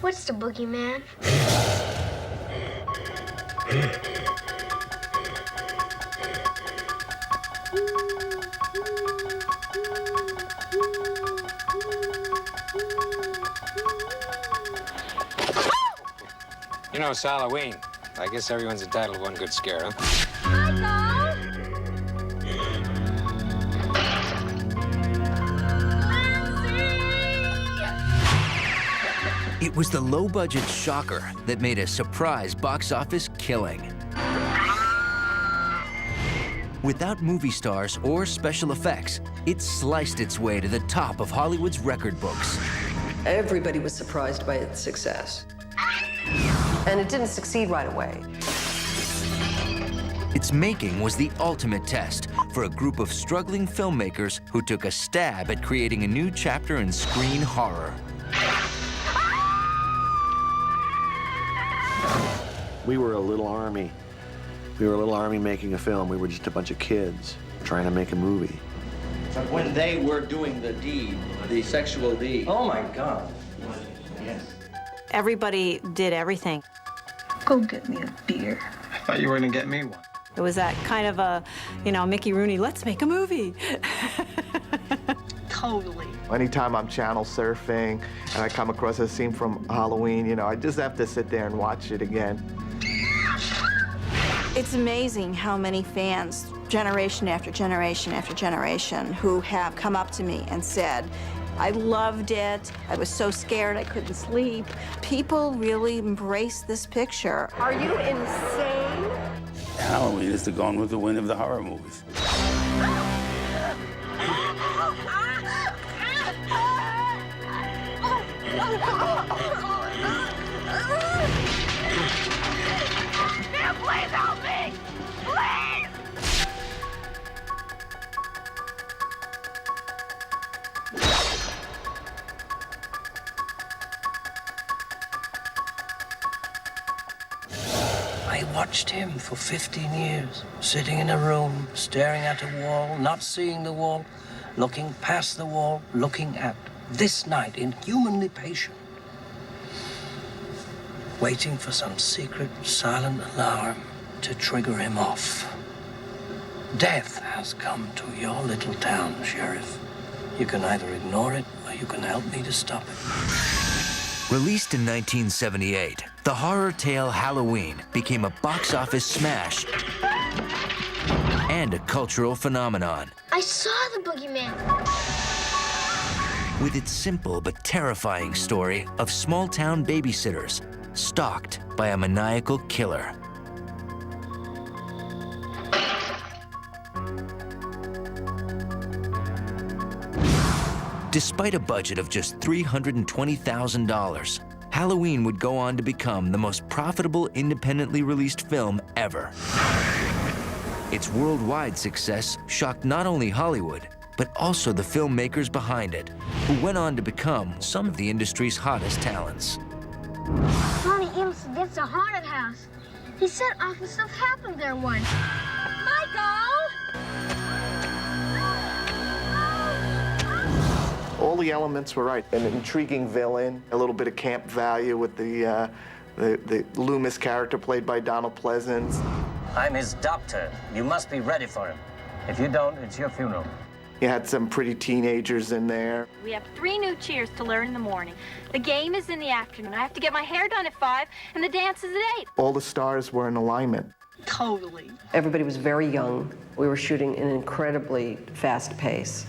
What's the boogeyman? You know, it's Halloween. I guess everyone's entitled to one good scare, huh? It was the low-budget shocker that made a surprise box office killing. Without movie stars or special effects, it sliced its way to the top of Hollywood's record books. Everybody was surprised by its success. And it didn't succeed right away. Its making was the ultimate test for a group of struggling filmmakers who took a stab at creating a new chapter in screen horror. We were a little army. We were a little army making a film. We were just a bunch of kids trying to make a movie. When they were doing the deed, the sexual deed. Oh my God. Yes. Everybody did everything. Go get me a beer. I thought you were gonna get me one. It was that kind of a, Mickey Rooney, let's make a movie. Totally. Anytime I'm channel surfing and I come across a scene from Halloween, I just have to sit there and watch it again. It's amazing how many fans, generation after generation after generation, who have come up to me and said, I loved it, I was so scared I couldn't sleep. People really embrace this picture. Are you insane? Halloween is the Gone with the Wind of the horror movies. Please help me! Please! I watched him for 15 years, sitting in a room, staring at a wall, not seeing the wall, looking past the wall, looking at this night, inhumanly patient, waiting for some secret, silent alarm to trigger him off. Death has come to your little town, Sheriff. You can either ignore it or you can help me to stop it. Released in 1978, the horror tale Halloween became a box office smash and a cultural phenomenon. I saw the boogeyman. With its simple but terrifying story of small-town babysitters stalked by a maniacal killer. Despite a budget of just $320,000, Halloween would go on to become the most profitable independently released film ever. Its worldwide success shocked not only Hollywood, but also the filmmakers behind it, who went on to become some of the industry's hottest talents. Ronnie Emerson gets a haunted house. He said awful stuff happened there once. Michael! All the elements were right. An intriguing villain, a little bit of camp value with the Loomis character played by Donald Pleasance. I'm his doctor. You must be ready for him. If you don't, it's your funeral. You had some pretty teenagers in there. We have 3 new cheers to learn in the morning. The game is in the afternoon. I have to get my hair done at 5, and the dance is at 8. All the stars were in alignment. Totally. Everybody was very young. We were shooting in an incredibly fast pace.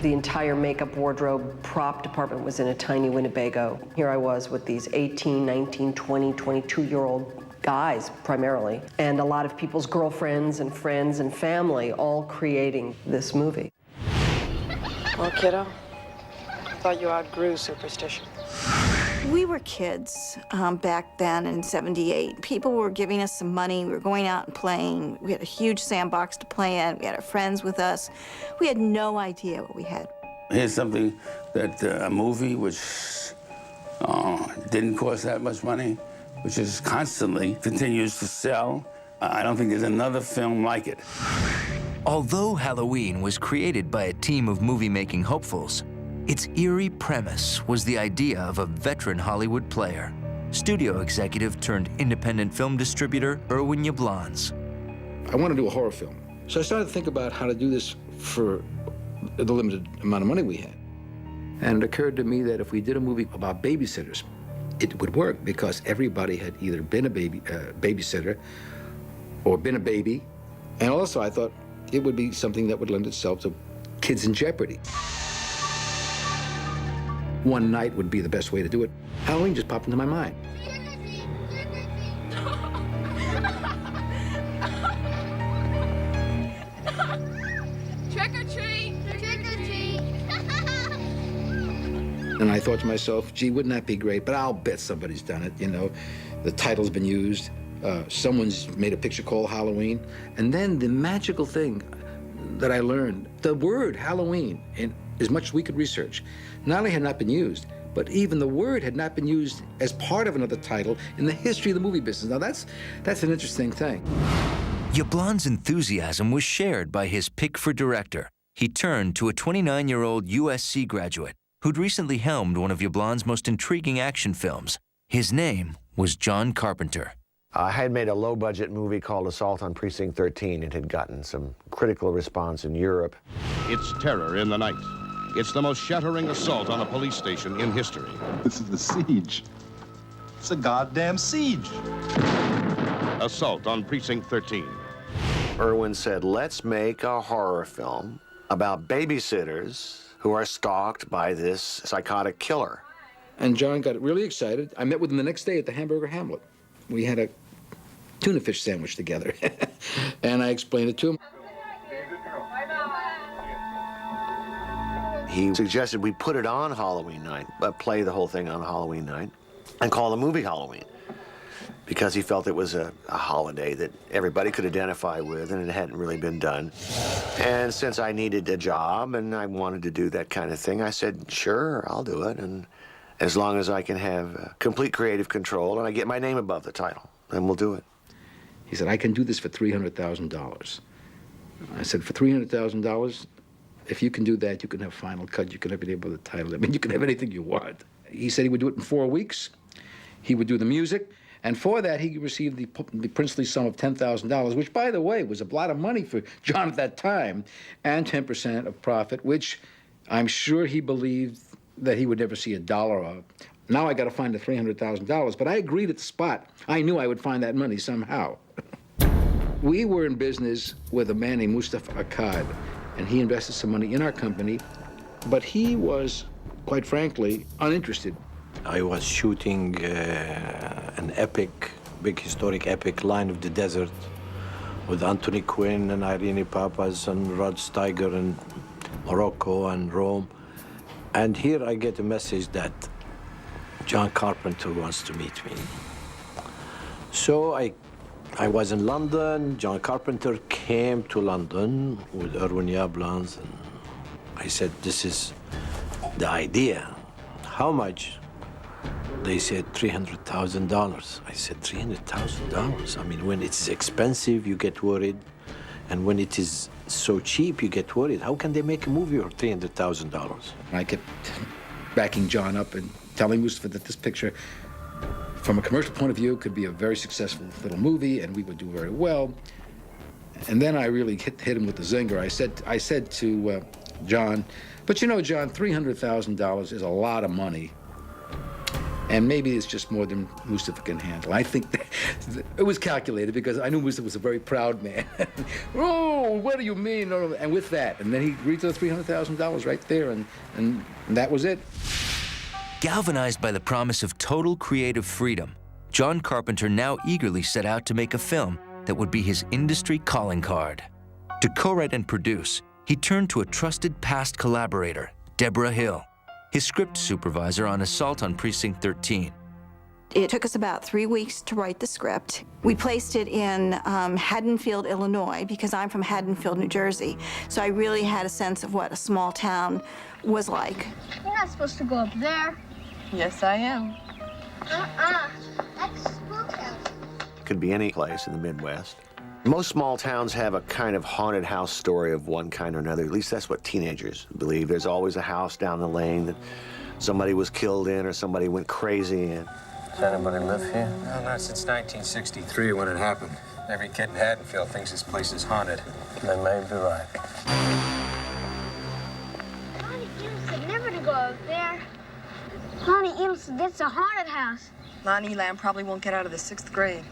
The entire makeup, wardrobe, prop department was in a tiny Winnebago. Here I was with these 18, 19, 20, 22-year-old guys, primarily, and a lot of people's girlfriends and friends and family all creating this movie. Well, kiddo, I thought you outgrew superstition. We were kids back then in '78. People were giving us some money. We were going out and playing. We had a huge sandbox to play in. We had our friends with us. We had no idea what we had. Here's something that a movie which didn't cost that much money, which is constantly continues to sell. I don't think there's another film like it. Although Halloween was created by a team of movie-making hopefuls, Its eerie premise was the idea of a veteran Hollywood player, studio executive turned independent film distributor Irwin Yablans. I want to do a horror film. So I started to think about how to do this for the limited amount of money we had. And it occurred to me that if we did a movie about babysitters, it would work because everybody had either been a babysitter or been a baby. And also I thought it would be something that would lend itself to kids in jeopardy. One night would be the best way to do it. Halloween just popped into my mind. Trick or treat! Trick or treat! And I thought to myself, gee, wouldn't that be great? But I'll bet somebody's done it, you know. The title's been used. Someone's made a picture called Halloween. And then the magical thing that I learned, the word Halloween, in as much as we could research, not only had not been used, but even the word had not been used as part of another title in the history of the movie business. Now that's an interesting thing. Yablans' enthusiasm was shared by his pick for director. He turned to a 29-year-old USC graduate who'd recently helmed one of Yablans' most intriguing action films. His name was John Carpenter. I had made a low-budget movie called Assault on Precinct 13. It had gotten some critical response in Europe. It's terror in the night. It's the most shattering assault on a police station in history. This is a siege. It's a goddamn siege. Assault on Precinct 13. Irwin said, let's make a horror film about babysitters who are stalked by this psychotic killer. And John got really excited. I met with him the next day at the Hamburger Hamlet. We had a tuna fish sandwich together. And I explained it to him. He suggested we put it on Halloween night, play the whole thing on Halloween night, and call the movie Halloween, because he felt it was a holiday that everybody could identify with, and it hadn't really been done. And since I needed a job and I wanted to do that kind of thing, I said, sure, I'll do it. And as long as I can have complete creative control and I get my name above the title, then we'll do it. He said, I can do this for $300,000. I said, for $300,000, if you can do that, you can have Final Cut, you can have it above the title. I mean, you can have anything you want. He said he would do it in 4 weeks. He would do the music. And for that, he received the princely sum of $10,000, which, by the way, was a lot of money for John at that time, and 10% of profit, which I'm sure he believed that he would never see a dollar of. Now I got to find the $300,000, but I agreed at the spot. I knew I would find that money somehow. We were in business with a man named Mustafa Akkad, and he invested some money in our company, but he was, quite frankly, uninterested. I was shooting an epic, big historic epic, Line of the Desert, with Anthony Quinn and Irene Papas and Rod Steiger and Morocco and Rome. And here I get a message that John Carpenter wants to meet me. So I was in London. John Carpenter came to London with Irwin Yablans, and I said, this is the idea. How much? They said $300,000. I said, $300,000? I mean, when it's expensive, you get worried. And when it is so cheap, you get worried. How can they make a movie for $300,000? I kept backing John up and telling Mustafa that this picture, from a commercial point of view, could be a very successful little movie, and we would do very well. And then I really hit him with the zinger. I said to John, but you know, John, $300,000 is a lot of money. And maybe it's just more than Mustafa can handle. I think that it was calculated because I knew Mustafa was a very proud man. Oh, what do you mean? And with that, and then he agreed to the $300,000 right there, and that was it. Galvanized by the promise of total creative freedom, John Carpenter now eagerly set out to make a film that would be his industry calling card. To co-write and produce, he turned to a trusted past collaborator, Deborah Hill, his script supervisor on Assault on Precinct 13. It took us about 3 weeks to write the script. We placed it in Haddonfield, Illinois, because I'm from Haddonfield, New Jersey. So I really had a sense of what a small town was like. You're not supposed to go up there. Yes, I am. That's schoolhouse. Could be any place in the Midwest. Most small towns have a kind of haunted house story of one kind or another. At least that's what teenagers believe. There's always a house down the lane that somebody was killed in or somebody went crazy in. Does anybody live here? Well, not since 1963 when it happened. Every kid in Haddonfield thinks this place is haunted. They may be right. Lonnie Elam said never to go out there. Lonnie Elam said that's a haunted house. Lonnie Elam probably won't get out of the 6th grade.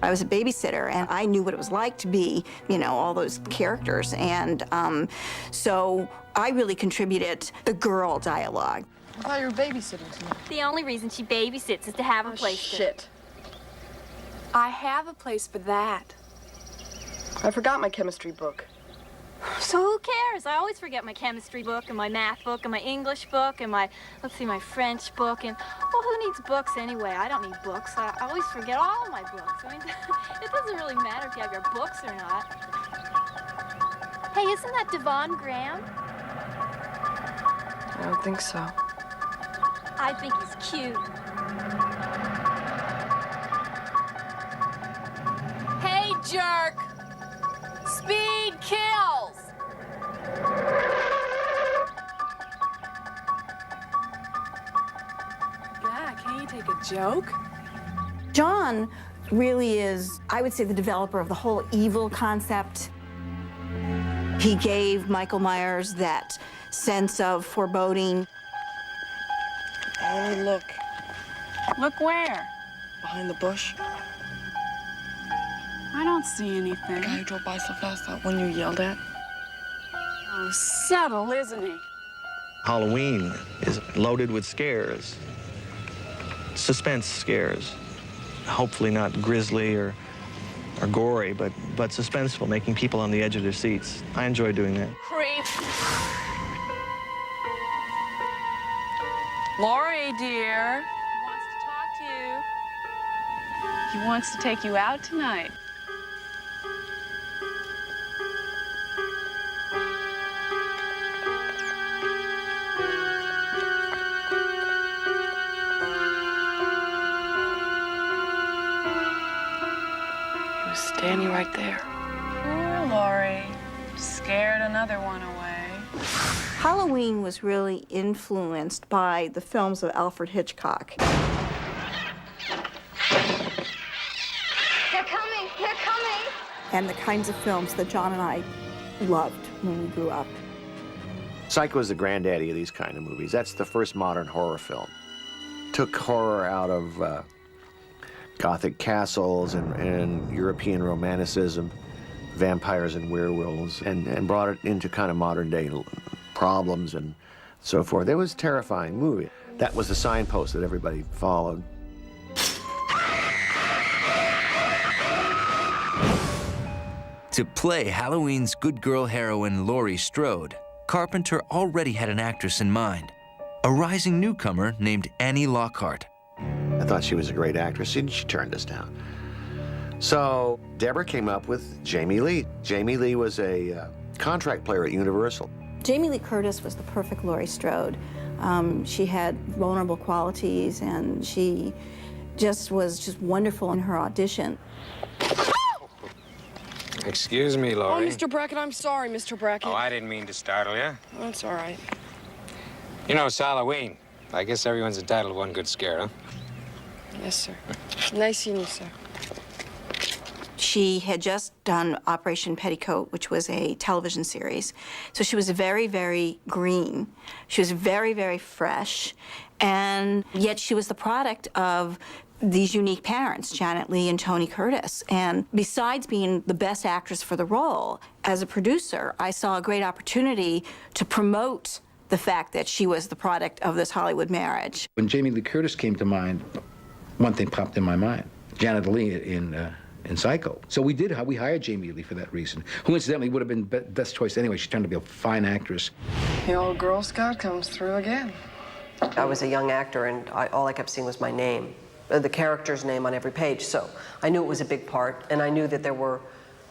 I was a babysitter, and I knew what it was like to be, you know, all those characters. And so I really contributed the girl dialogue. I thought you were babysitting tonight. The only reason she babysits is to have a place shit. I have a place for that. I forgot my chemistry book. So who cares? I always forget my chemistry book and my math book and my English book and my, my French book. And, well, who needs books anyway? I don't need books. I always forget all of my books. I mean, it doesn't really matter if you have your books or not. Hey, isn't that Devon Graham? I don't think so. I think he's cute. Hey, jerk! Speed kills! God, can't you take a joke? John really is, I would say, the developer of the whole evil concept. He gave Michael Myers that sense of foreboding. Only look. Look where? Behind the bush. I don't see anything. The guy who drove by so fast, that one you yelled at. Oh, subtle, isn't he? Halloween is loaded with scares, suspense scares. Hopefully not grisly or gory, but suspenseful, making people on the edge of their seats. I enjoy doing that. Creep. Laurie, dear. He wants to talk to you. He wants to take you out tonight. He was standing right there. Poor Laurie. Scared another one away. Halloween was really influenced by the films of Alfred Hitchcock. They're coming! They're coming! And the kinds of films that John and I loved when we grew up. Psycho is the granddaddy of these kind of movies. That's the first modern horror film. Took horror out of Gothic castles and European romanticism, vampires and werewolves, and brought it into kind of modern day problems and so forth. It was a terrifying movie. That was the signpost that everybody followed. To play Halloween's good girl heroine Laurie Strode, Carpenter already had an actress in mind, a rising newcomer named Annie Lockhart. I thought she was a great actress, and she turned us down. So Deborah came up with Jamie Lee. Jamie Lee was a contract player at Universal. Jamie Lee Curtis was the perfect Laurie Strode. She had vulnerable qualities, and she was just wonderful in her audition. Excuse me, Laurie. Oh, Mr. Brackett, I'm sorry, Mr. Brackett. Oh, I didn't mean to startle you. That's all right. You know, it's Halloween. I guess everyone's entitled to one good scare, huh? Yes, sir. Nice seeing you, sir. She had just done Operation Petticoat, which was a television series. So she was very, very green. She was very, very fresh. And yet she was the product of these unique parents, Janet Leigh and Tony Curtis. And besides being the best actress for the role, as a producer, I saw a great opportunity to promote the fact that she was the product of this Hollywood marriage. When Jamie Lee Curtis came to mind, one thing popped in my mind. Janet Leigh in Psycho. So we hired Jamie Lee for that reason, who incidentally would have been best choice anyway. She turned out to be a fine actress. The old Girl Scout comes through again. I was a young actor, and all I kept seeing was my name, the character's name on every page. So I knew it was a big part, and I knew that there were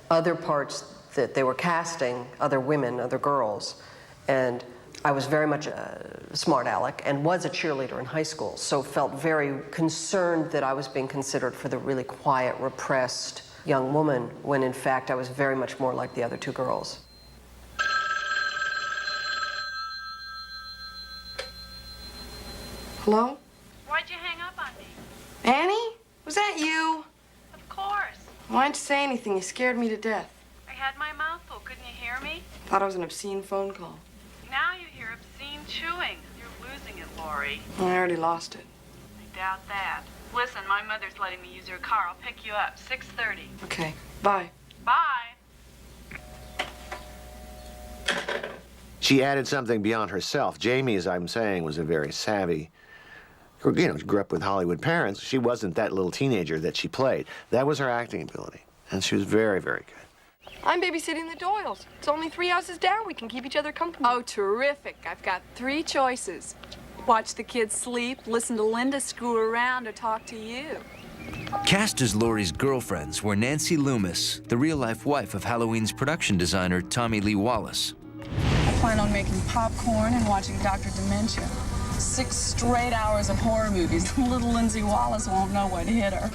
other parts that they were casting, other women, other girls. And I was very much a smart aleck and was a cheerleader in high school, so felt very concerned that I was being considered for the really quiet, repressed young woman, when in fact I was very much more like the other two girls. Hello? Why'd you hang up on me? Annie? Was that you? Of course. Why didn't you say anything? You scared me to death. I had my mouth full. Couldn't you hear me? Thought it was an obscene phone call. Now you hear obscene chewing. You're losing it, Lori. I already lost it. I doubt that. Listen, my mother's letting me use her car. I'll pick you up. 6:30. Okay, bye. Bye. She added something beyond herself. Jamie, as I'm saying, was a very savvy, you know, grew up with Hollywood parents. She wasn't that little teenager that she played. That was her acting ability, and she was very, very good. I'm babysitting the Doyles. It's only 3 houses down. We can keep each other company. Oh, terrific. I've got 3 choices. Watch the kids sleep, listen to Linda screw around, or talk to you. Cast as Laurie's girlfriends were Nancy Loomis, the real-life wife of Halloween's production designer Tommy Lee Wallace, I plan on making popcorn and watching Dr. Dementia. 6 straight hours of horror movies. Little Lindsay Wallace won't know what hit her.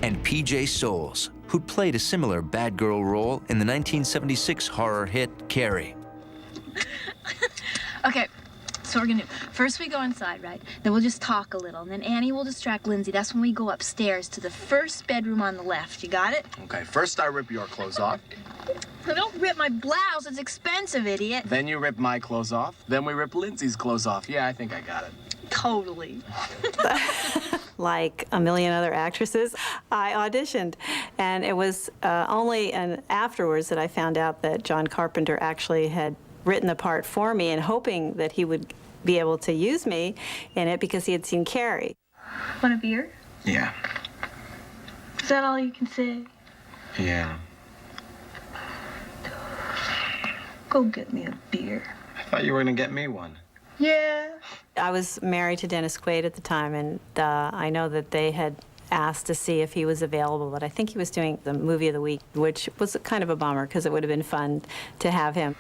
and P.J. Souls, who'd played a similar bad girl role in the 1976 horror hit Carrie. Okay, so we're gonna do, first we go inside, right? Then we'll just talk a little, and then Annie will distract Lindsay. That's when we go upstairs to the first bedroom on the left. You got it? Okay, first I rip your clothes off. Now, don't rip my blouse. It's expensive, idiot. Then you rip my clothes off. Then we rip Lindsay's clothes off. Yeah, I think I got it. Totally. Like a million other actresses, I auditioned. And it was only afterwards that I found out that John Carpenter actually had written the part for me and hoping that he would be able to use me in it because he had seen Carrie. Want a beer? Yeah. Is that all you can say? Yeah. Go get me a beer. I thought you were gonna get me one. Yeah. I was married to Dennis Quaid at the time, and I know that they had asked to see if he was available, but I think he was doing the movie of the week, which was kind of a bummer because it would have been fun to have him.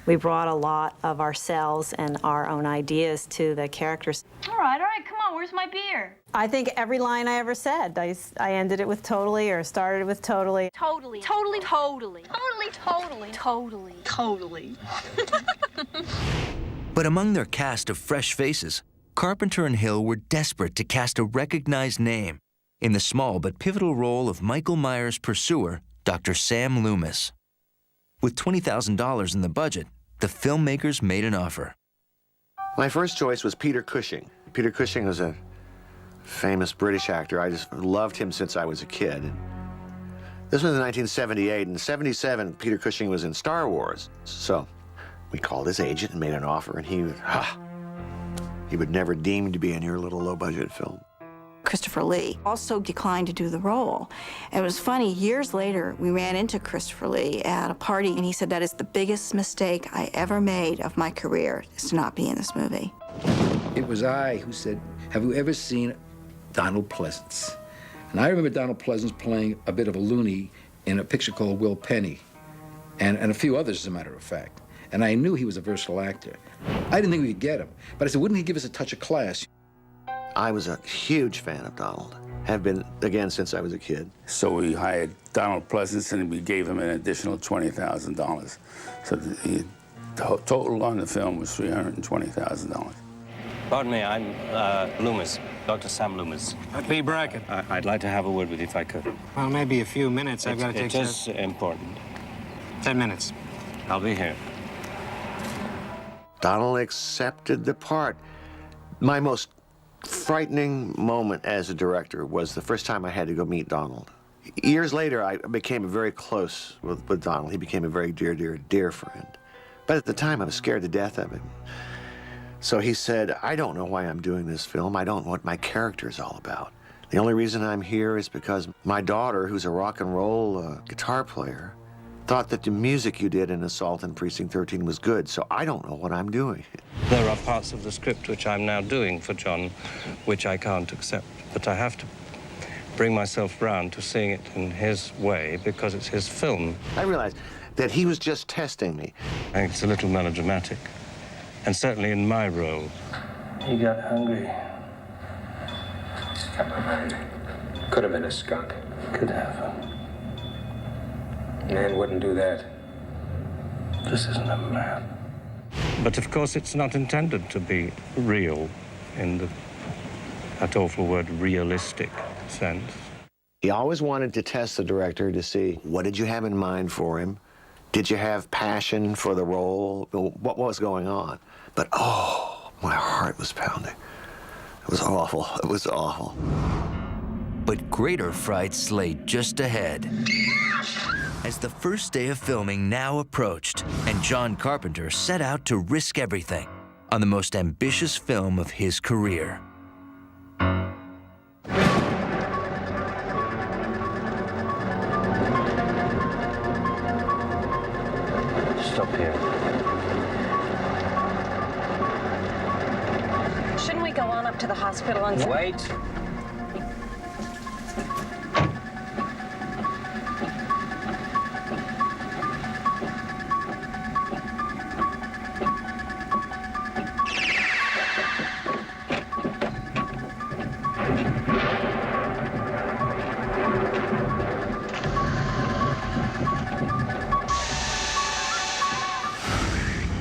We brought a lot of ourselves and our own ideas to the characters. All right, come on, where's my beer? I think every line I ever said, I ended it with totally or started with totally. Totally. Totally. Totally. Totally. Totally. Totally. But among their cast of fresh faces, Carpenter and Hill were desperate to cast a recognized name in the small but pivotal role of Michael Myers' pursuer, Dr. Sam Loomis. With $20,000 in the budget, the filmmakers made an offer. My first choice was Peter Cushing. Peter Cushing was a famous British actor. I just loved him since I was a kid. This was in 1978. In 77, Peter Cushing was in Star Wars. So we called his agent and made an offer, and he would never deem to be in your little low-budget film. Christopher Lee also declined to do the role. And it was funny, years later, we ran into Christopher Lee at a party, and he said, that is the biggest mistake I ever made of my career, is to not be in this movie. It was I who said, have you ever seen Donald Pleasance? And I remember Donald Pleasance playing a bit of a loony in a picture called Will Penny, and a few others, as a matter of fact. And I knew he was a versatile actor. I didn't think we could get him, but I said, wouldn't he give us a touch of class? I was a huge fan of Donald. Have been, again, since I was a kid. So we hired Donald Pleasance, and we gave him an additional $20,000. So the total on the film was $320,000. Pardon me, I'm Loomis, Dr. Sam Loomis. Lee Brackett. I'd like to have a word with you if I could. Well, maybe a few minutes. I've got to take It is important. 10 minutes. I'll be here. Donald accepted the part. My most frightening moment as a director was the first time I had to go meet Donald. Years later, I became very close with Donald. He became a very dear, dear, dear friend. But at the time, I was scared to death of him. So he said, I don't know why I'm doing this film. I don't know what my character is all about. The only reason I'm here is because my daughter, who's a rock and roll guitar player, thought that the music you did in Assault on Precinct 13 was good, so I don't know what I'm doing. There are parts of the script which I'm now doing for John, which I can't accept. But I have to bring myself round to seeing it in his way because it's his film. I realized that he was just testing me. I think it's a little melodramatic, and certainly in my role. He got hungry. Could have been a skunk. Could have. Man wouldn't do that. This isn't a man. But of course, it's not intended to be real in that awful word realistic sense. He always wanted to test the director to see, what did you have in mind for him? Did you have passion for the role? What was going on? But oh, my heart was pounding. It was awful. It was awful. But greater frights lay just ahead. As the first day of filming now approached, and John Carpenter set out to risk everything on the most ambitious film of his career. Stop here. Shouldn't we go on up to the hospital and... Wait.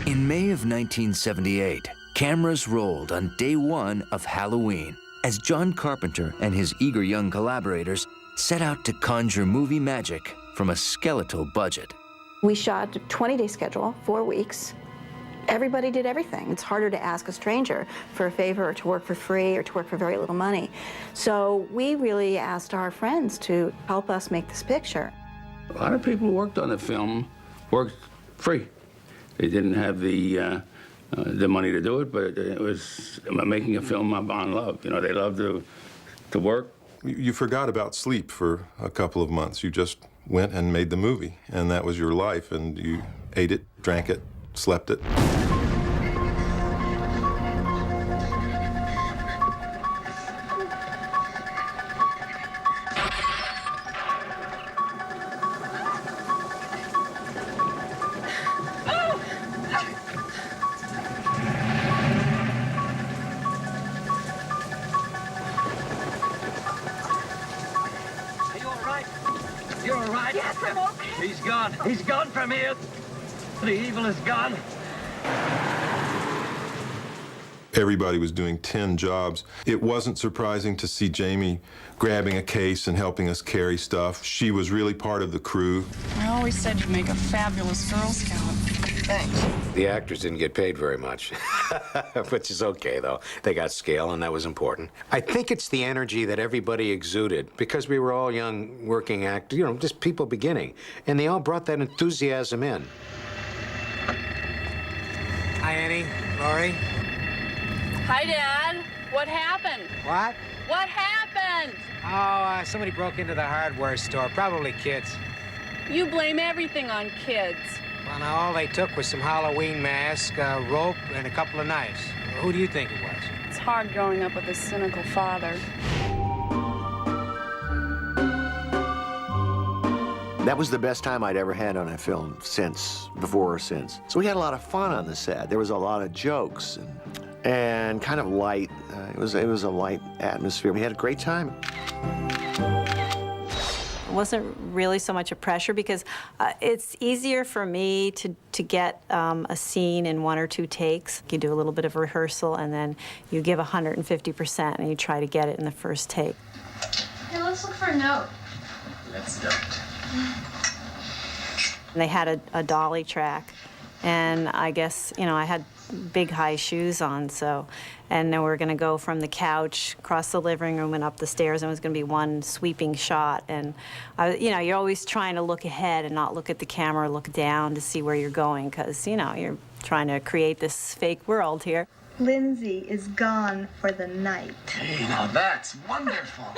In May of 1978, cameras rolled on day one of Halloween as John Carpenter and his eager young collaborators set out to conjure movie magic from a skeletal budget. We shot a 20-day schedule, 4 weeks. Everybody did everything. It's harder to ask a stranger for a favor or to work for free or to work for very little money. So we really asked our friends to help us make this picture. A lot of people who worked on the film worked free. They didn't have the money to do it, but it was making a film on love. You know, they loved to work. You forgot about sleep for a couple of months. You just went and made the movie, and that was your life, and you ate it, drank it, slept it. You're all right? Yes, I'm okay. He's gone. He's gone from here. The evil is gone. Everybody was doing 10 jobs. It wasn't surprising to see Jamie grabbing a case and helping us carry stuff. She was really part of the crew. I always said you'd make a fabulous Girl Scout. Thanks. The actors didn't get paid very much, which is okay, though. They got scale, and that was important. I think it's the energy that everybody exuded, because we were all young working actors, you know, just people beginning, and they all brought that enthusiasm in. Hi, Annie. Laurie. Hi, Dad. What happened? What? What happened? Oh, somebody broke into the hardware store, probably kids. You blame everything on kids. Well, now, all they took was some Halloween mask, a rope, and a couple of knives. Who do you think it was? It's hard growing up with a cynical father. That was the best time I'd ever had on a film before or since. So we had a lot of fun on the set. There was a lot of jokes and kind of light. It was a light atmosphere. We had a great time. It wasn't really so much a pressure because it's easier for me to get a scene in 1 or 2 takes. You do a little bit of rehearsal and then you give 150% and you try to get it in the first take. Hey, let's look for a note. Let's don't. And they had a dolly track, and I guess, you know, I had big high shoes on, so, and then we're gonna go from the couch across the living room and up the stairs, and it was gonna be one sweeping shot. And you know, you're always trying to look ahead and not look at the camera, look down to see where you're going, because, you know, you're trying to create this fake world here. Lindsay is gone for the night. Hey, now that's wonderful.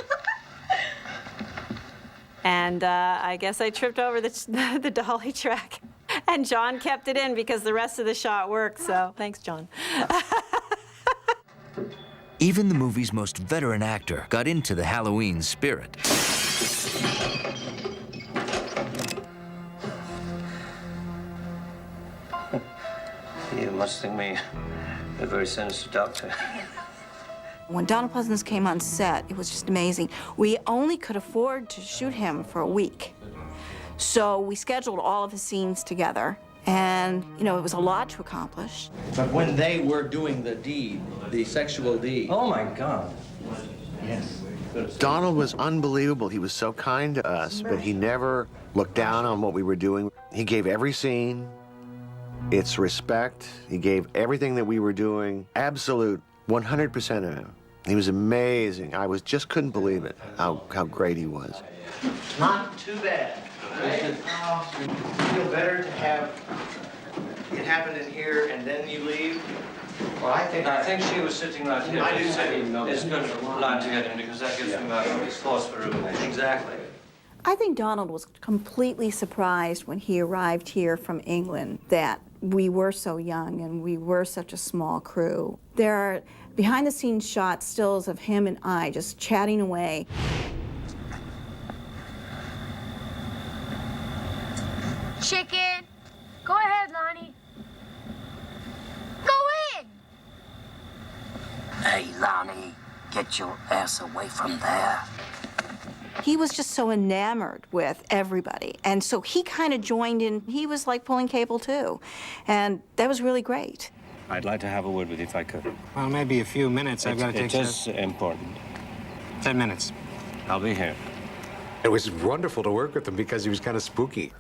And I guess I tripped over the dolly track. And John kept it in because the rest of the shot worked, so thanks, John. Even the movie's most veteran actor got into the Halloween spirit. You must think me a very sinister doctor. When Donald Pleasence came on set, it was just amazing. We only could afford to shoot him for a week. So we scheduled all of his scenes together, and, you know, it was a lot to accomplish. But when they were doing the deed, the sexual deed... Oh, my God. Yes. Donald was unbelievable. He was so kind to us, but he never looked down on what we were doing. He gave every scene its respect. He gave everything that we were doing absolute 100% of him. He was amazing. I just couldn't believe it, how great he was. Not too bad. Right? Feel better to have it happen in here and then you leave? Well, I think she was sitting right here. I do too. It's good line to get in because that gives him his thoughts for rumination. Exactly. I think Donald was completely surprised when he arrived here from England that we were so young and we were such a small crew. There are behind-the-scenes shots, stills of him and I just chatting away. Chicken. Go ahead, Lonnie. Go in. Hey, Lonnie, get your ass away from there. He was just so enamored with everybody, and so he kind of joined in. He was like pulling cable too, and that was really great. I'd like to have a word with you if I could. Well, maybe a few minutes. I've got to take It is important. 10 minutes. I'll be here. It was wonderful to work with him because he was kind of spooky.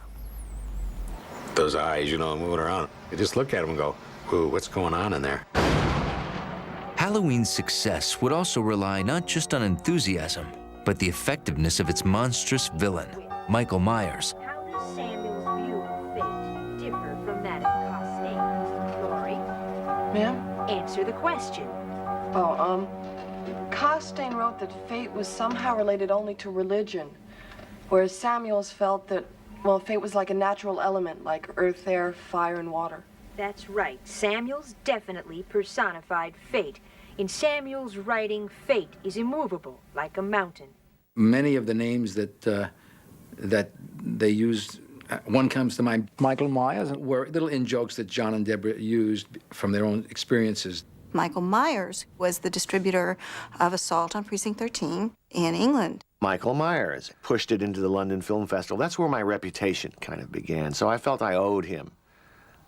Those eyes, you know, moving around. You just look at him and go, ooh, what's going on in there? Halloween's success would also rely not just on enthusiasm, but the effectiveness of its monstrous villain, Michael Myers. How does Samuel's view of fate differ from that of Costain? Laurie? Ma'am? Answer the question. Costain wrote that fate was somehow related only to religion, whereas Samuels felt that, well, fate was like a natural element, like earth, air, fire, and water. That's right. Samuels definitely personified fate. In Samuel's writing, fate is immovable, like a mountain. Many of the names that they used, one comes to mind, Michael Myers, were little in-jokes that John and Deborah used from their own experiences. Michael Myers was the distributor of Assault on Precinct 13 in England. Michael Myers pushed it into the London Film Festival. That's where my reputation kind of began, so I felt I owed him.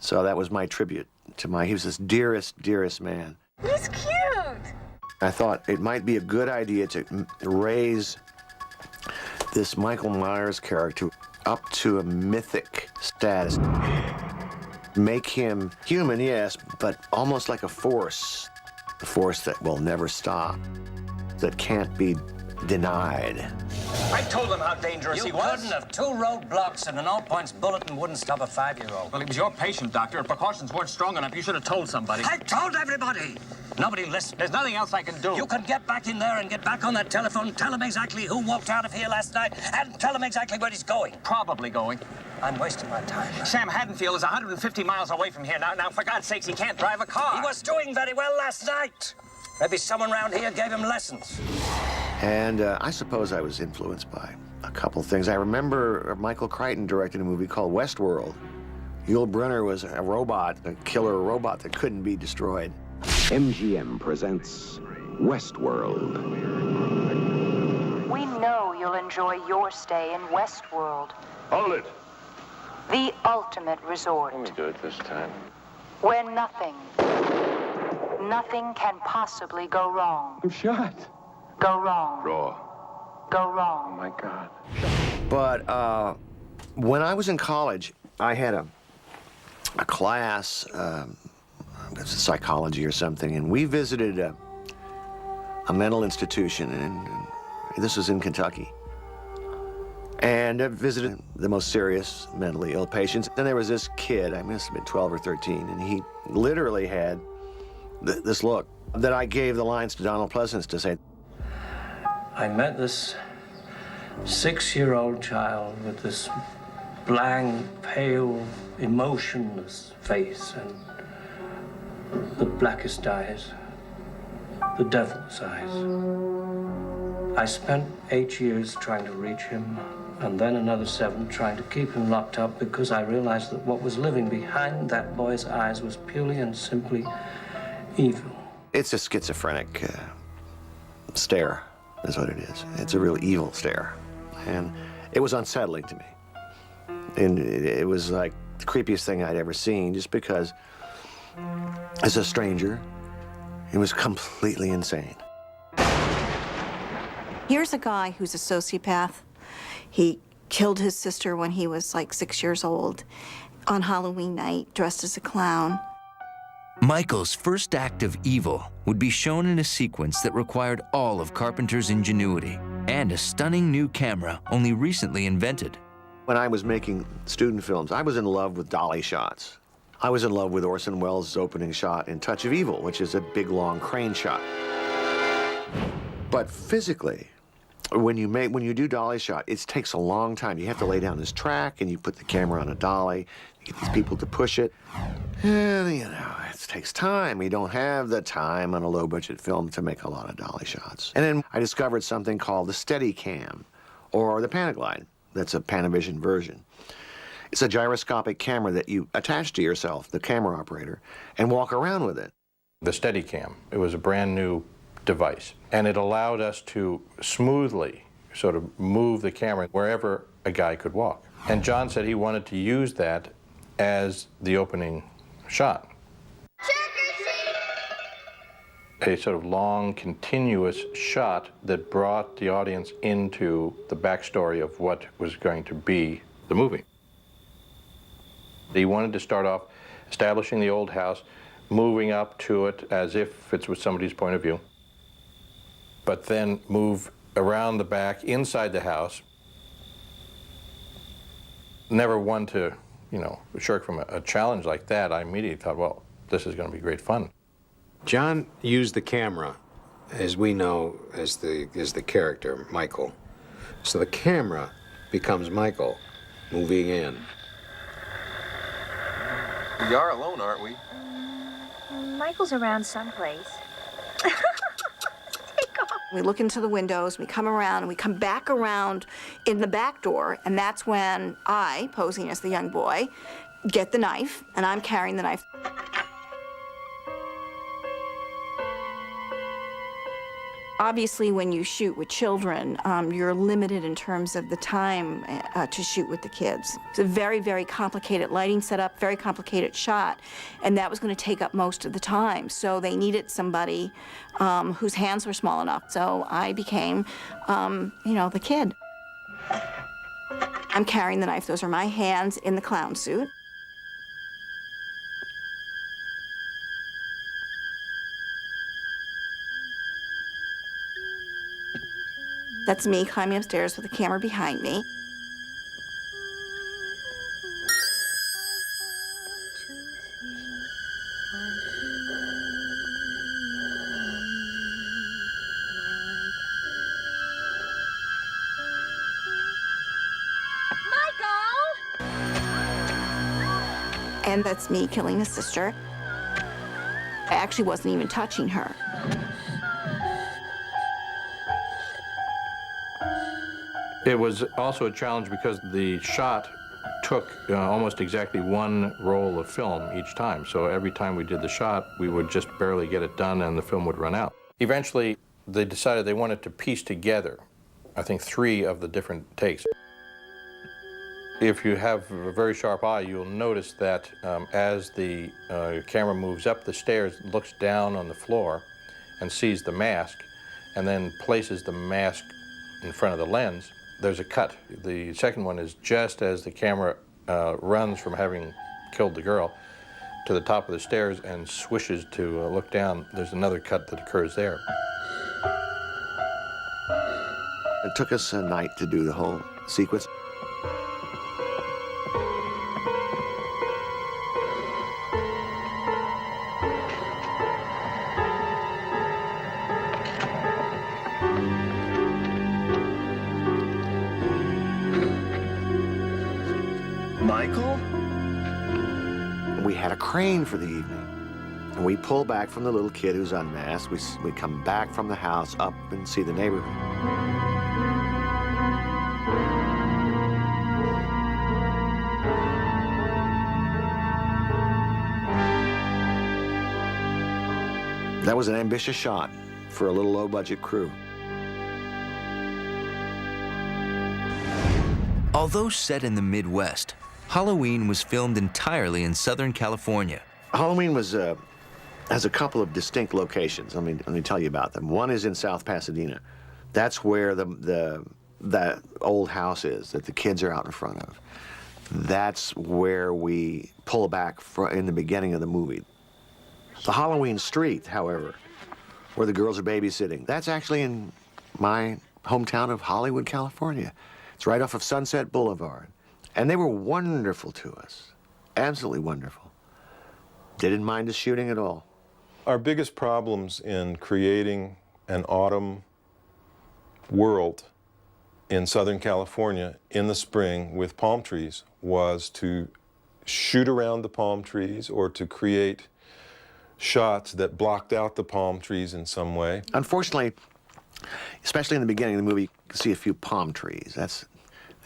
So that was my tribute to he was this dearest, dearest man. He's cute. I thought it might be a good idea to raise this Michael Myers character up to a mythic status. Make him human, yes, but almost like a force that will never stop, that can't be denied. I told them how dangerous he was. You couldn't have. 2 roadblocks and an all-points bulletin wouldn't stop a 5-year-old. Well, he was your patient, Doctor. If precautions weren't strong enough, you should have told somebody. I told everybody. Nobody listened. There's nothing else I can do. You can get back in there and get back on that telephone, tell him exactly who walked out of here last night, and tell him exactly where he's going. Probably going. I'm wasting my time. Sam Haddonfield is 150 miles away from here. Now, for God's sakes, he can't drive a car. He was doing very well last night. Maybe someone around here gave him lessons. And I suppose I was influenced by a couple things. I remember Michael Crichton directed a movie called Westworld. Yul Brynner was a robot, a killer robot that couldn't be destroyed. MGM presents Westworld. We know you'll enjoy your stay in Westworld, Hold it. the ultimate resort, Let me do it this time. where nothing can possibly go wrong. I'm shot. Go wrong. Raw. Go wrong. Oh, my God. But when I was in college, I had a class, psychology or something, and we visited a mental institution, and this was in Kentucky. And I visited the most serious mentally ill patients. And there was this kid, I must have been 12 or 13, and he literally had this look that I gave the lines to Donald Pleasence to say. I met this 6-year-old child with this blank, pale, emotionless face and the blackest eyes, the devil's eyes. I spent 8 years trying to reach him, and then another 7 trying to keep him locked up because I realized that what was living behind that boy's eyes was purely and simply evil. It's a schizophrenic stare, is what it is. It's a real evil stare. And it was unsettling to me. And it was like the creepiest thing I'd ever seen, just because as a stranger, it was completely insane. Here's a guy who's a sociopath. He killed his sister when he was like 6 years old on Halloween night, dressed as a clown. Michael's first act of evil would be shown in a sequence that required all of Carpenter's ingenuity and a stunning new camera only recently invented. When I was making student films, I was in love with dolly shots. I was in love with Orson Welles' opening shot in Touch of Evil, which is a big, long crane shot. But physically, when you do dolly shot, it takes a long time. You have to lay down this track, and you put the camera on a dolly. You get these people to push it. And, you know, it takes time. We don't have the time on a low-budget film to make a lot of dolly shots. And then I discovered something called the Steadicam, or the Panaglide. That's a Panavision version. It's a gyroscopic camera that you attach to yourself, the camera operator, and walk around with it. The Steadicam, it was a brand new device, and it allowed us to smoothly sort of move the camera wherever a guy could walk. And John said he wanted to use that as the opening shot. A sort of long, continuous shot that brought the audience into the backstory of what was going to be the movie. He wanted to start off establishing the old house, moving up to it as if it was somebody's point of view, but then move around the back, inside the house. Never one to, you know, shirk from a challenge like that. I immediately thought, well, this is going to be great fun. John used the camera, as we know, as the character, Michael. So the camera becomes Michael moving in. We are alone, aren't we? Michael's around someplace. We look into the windows, we come around, and we come back around in the back door, and that's when I, posing as the young boy, get the knife, and I'm carrying the knife. Obviously, when you shoot with children, you're limited in terms of the time to shoot with the kids. It's a very, very complicated lighting setup, very complicated shot, and that was going to take up most of the time. So they needed somebody whose hands were small enough. So I became, you know, the kid. I'm carrying the knife. Those are my hands in the clown suit. That's me climbing upstairs with the camera behind me. And that's me killing his sister. I actually wasn't even touching her. It was also a challenge because the shot took almost exactly one roll of film each time. So every time we did the shot, we would just barely get it done and the film would run out. Eventually, they decided they wanted to piece together, I think, 3 of the different takes. If you have a very sharp eye, you'll notice that as the camera moves up the stairs, looks down on the floor and sees the mask, and then places the mask in front of the lens, there's a cut. The second one is just as the camera runs from having killed the girl to the top of the stairs and swishes to look down. There's another cut that occurs there. It took us a night to do the whole sequence. Michael? We had a crane for the evening. And we pull back from the little kid who's unmasked. We come back from the house up and see the neighborhood. That was an ambitious shot. for a little low-budget crew. Although set in the Midwest, Halloween was filmed entirely in Southern California. Halloween has a couple of distinct locations. Let me tell you about them. One is in South Pasadena. That's where that old house is that the kids are out in front of. That's where we pull back in the beginning of the movie. The Halloween street, however, where the girls are babysitting, that's actually in my hometown of Hollywood, California. It's right off of Sunset Boulevard. And they were wonderful to us, absolutely wonderful. They didn't mind us shooting at all. Our biggest problems in creating an autumn world in Southern California in the spring with palm trees was to shoot around the palm trees or to create shots that blocked out the palm trees in some way. Unfortunately, especially in the beginning of the movie, you can see a few palm trees. That's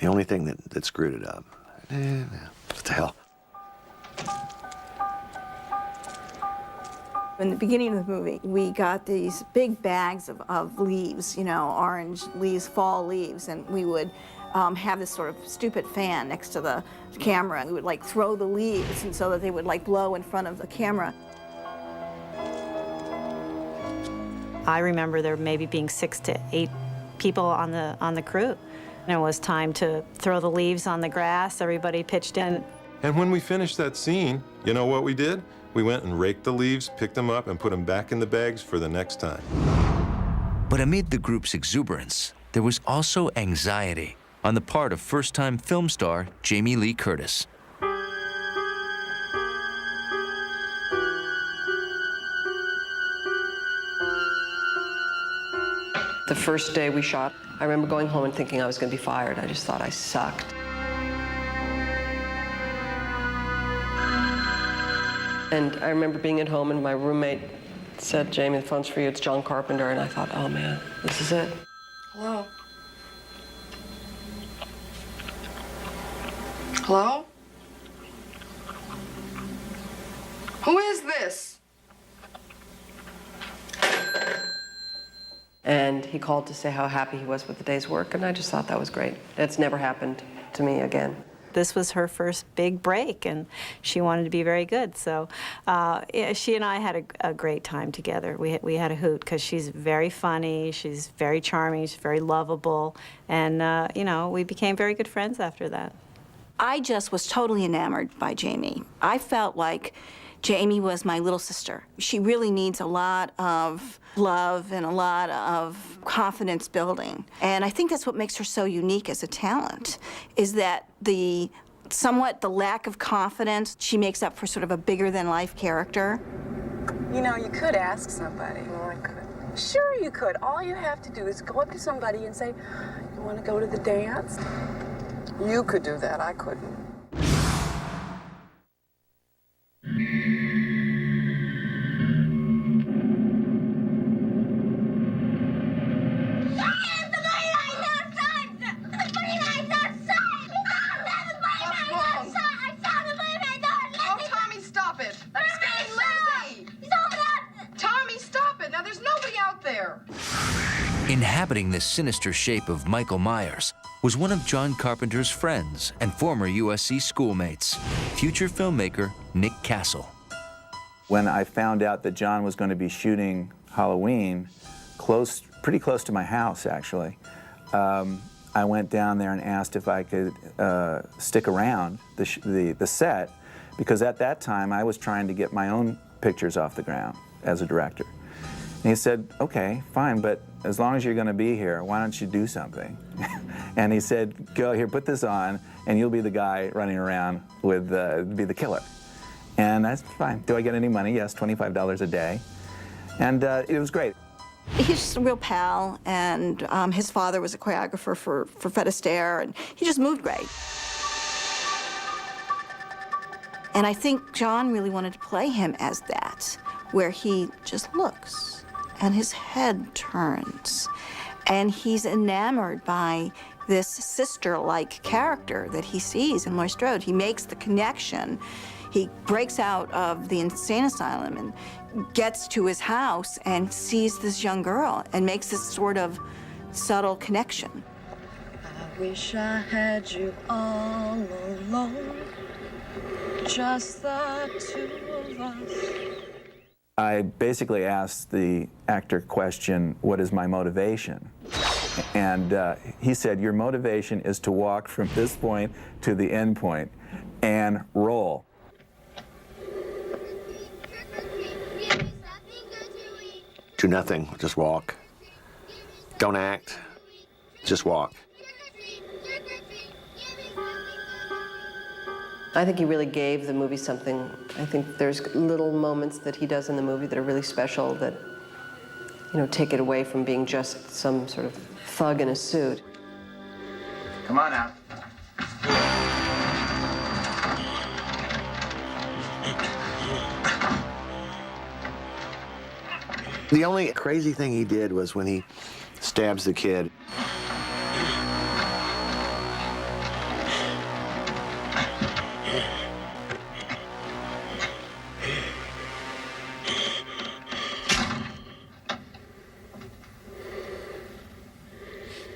the only thing that screwed it up. What the hell? In the beginning of the movie, we got these big bags of leaves, you know, orange leaves, fall leaves, and we would have this sort of stupid fan next to the camera, and we would like throw the leaves and so that they would like blow in front of the camera. I remember there maybe being 6 to 8 people on the crew. And it was time to throw the leaves on the grass. Everybody pitched in. And when we finished that scene, you know what we did? We went and raked the leaves, picked them up, and put them back in the bags for the next time. But amid the group's exuberance, there was also anxiety on the part of first-time film star Jamie Lee Curtis. The first day we shot, I remember going home and thinking I was going to be fired. I just thought I sucked. And I remember being at home and my roommate said, "Jamie, the phone's for you, it's John Carpenter." And I thought, oh man, this is it. Hello? Hello? Who is this? And he called to say how happy he was with the day's work, and I just thought that was great. It's never happened to me again. This was her first big break, and she wanted to be very good. So she and I had a great time together. We had a hoot because she's very funny, she's very charming, she's very lovable, and you know, we became very good friends after that. I just was totally enamored by Jamie. I felt like Jamie was my little sister. She really needs a lot of love and a lot of confidence building. And I think that's what makes her so unique as a talent, is that the lack of confidence she makes up for sort of a bigger-than-life character. You know, you could ask somebody. No, I couldn't. Sure you could. All you have to do is go up to somebody and say, "You want to go to the dance?" You could do that. I couldn't. Inhabiting the sinister shape of Michael Myers was one of John Carpenter's friends and former USC schoolmates, future filmmaker Nick Castle. When I found out that John was going to be shooting Halloween, pretty close to my house actually, I went down there and asked if I could stick around the set, because at that time I was trying to get my own pictures off the ground as a director. And he said, "Okay, fine, but as long as you're going to be here, why don't you do something?" And he said, "Go here, put this on, and you'll be the guy running around with, be the killer." And that's fine. Do I get any money? Yes, $25 a day. And it was great. He's just a real pal, and his father was a choreographer for Fred Astaire, and he just moved great. And I think John really wanted to play him as that, where he just looks, and his head turns, and he's enamored by this sister-like character that he sees in Laurie Strode. He makes the connection. He breaks out of the insane asylum and gets to his house and sees this young girl and makes this sort of subtle connection. I wish I had you all alone, just the two of us. I basically asked the actor question, what is my motivation? And he said, your motivation is to walk from this point to the end point and roll. Do nothing, just walk. Don't act, just walk. I think he really gave the movie something. I think there's little moments that he does in the movie that are really special that, you know, take it away from being just some sort of thug in a suit. Come on now. The only crazy thing he did was when he stabs the kid.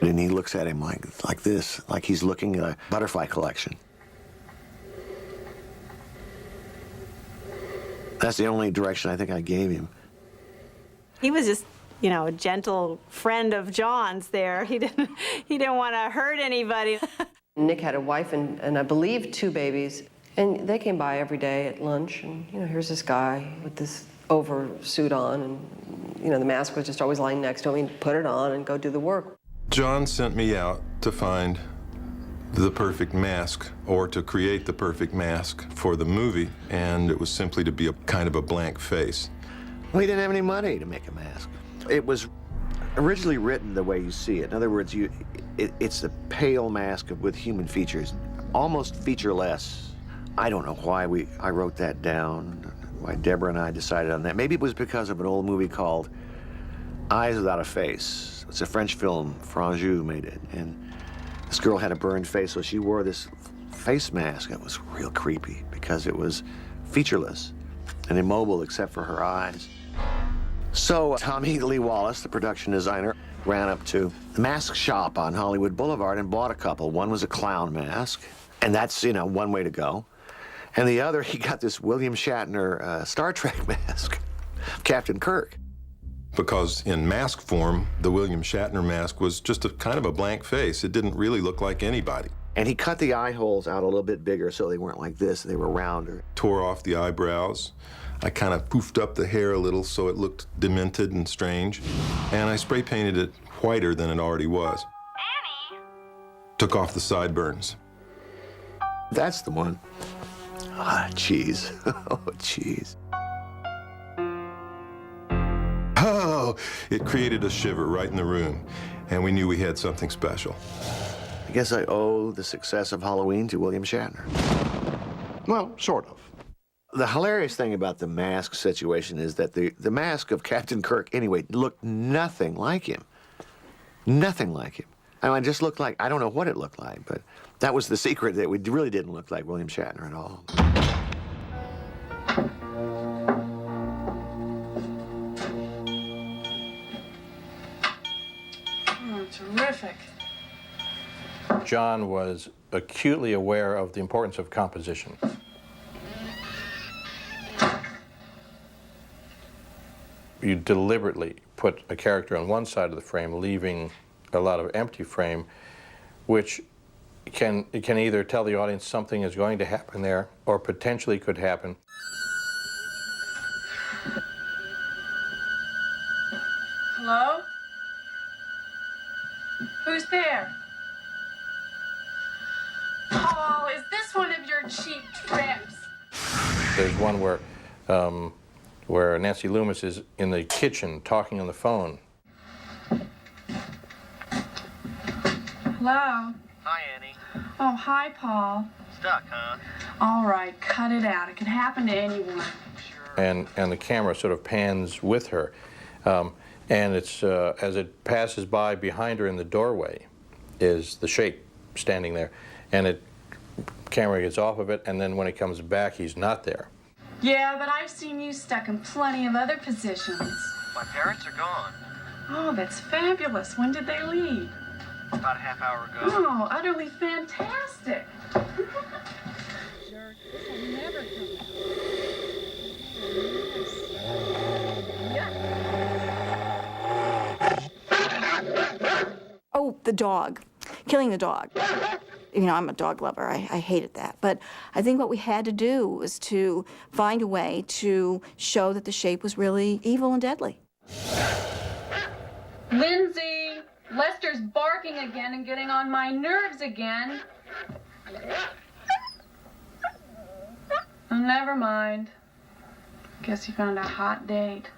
And he looks at him like this, like he's looking at a butterfly collection. That's the only direction I think I gave him. He was just, you know, a gentle friend of John's there. He didn't want to hurt anybody. Nick had a wife and I believe 2 babies, and they came by every day at lunch, and, you know, here's this guy with this oversuit on, and, you know, the mask was just always lying next to him. He'd put it on and go do the work. John sent me out to find the perfect mask, or to create the perfect mask for the movie, and it was simply to be a kind of a blank face. Well, he didn't have any money to make a mask. It was originally written the way you see it. In other words, it's a pale mask with human features, almost featureless. I don't know why I wrote that down, why Deborah and I decided on that. Maybe it was because of an old movie called Eyes Without a Face. It's a French film, Franju made it, and this girl had a burned face, so she wore this face mask. It was real creepy because it was featureless and immobile except for her eyes. So Tommy Lee Wallace, the production designer, ran up to the mask shop on Hollywood Boulevard and bought a couple. One was a clown mask, and that's, you know, one way to go. And the other, he got this William Shatner Star Trek mask, Captain Kirk. Because in mask form, the William Shatner mask was just a kind of a blank face. It didn't really look like anybody. And he cut the eye holes out a little bit bigger so they weren't like this, they were rounder. Tore off the eyebrows. I kind of poofed up the hair a little so it looked demented and strange. And I spray painted it whiter than it already was. Annie! Took off the sideburns. That's the one. Ah, cheese. Oh, cheese. Oh, it created a shiver right in the room, and we knew we had something special. I guess I owe the success of Halloween to William Shatner. Well, sort of. The hilarious thing about the mask situation is that the mask of Captain Kirk, anyway, looked nothing like him. Nothing like him. I mean, it just looked like, I don't know what it looked like, but that was the secret, that we really didn't look like William Shatner at all. Oh, terrific. John was acutely aware of the importance of composition. You deliberately put a character on one side of the frame, leaving a lot of empty frame, which can either tell the audience something is going to happen there or potentially could happen. Hello? Who's there? Paul, is this one of your cheap trips? There's one where Nancy Loomis is in the kitchen talking on the phone. Hello? Hi, Annie. Oh, hi, Paul. Stuck, huh? All right, cut it out. It can happen to anyone. And the camera sort of pans with her. And it's, as it passes by behind her in the doorway is the shape standing there. And it camera gets off of it, and then when he comes back, he's not there. Yeah, but I've seen you stuck in plenty of other positions. My parents are gone. Oh, that's fabulous. When did they leave? About a half hour ago. Oh, utterly fantastic. Oh, the dog. Killing the dog. You know, I'm a dog lover. I hated that. But I think what we had to do was to find a way to show that the shape was really evil and deadly. Lindsay, Lester's barking again and getting on my nerves again. Oh, never mind. Guess he found a hot date.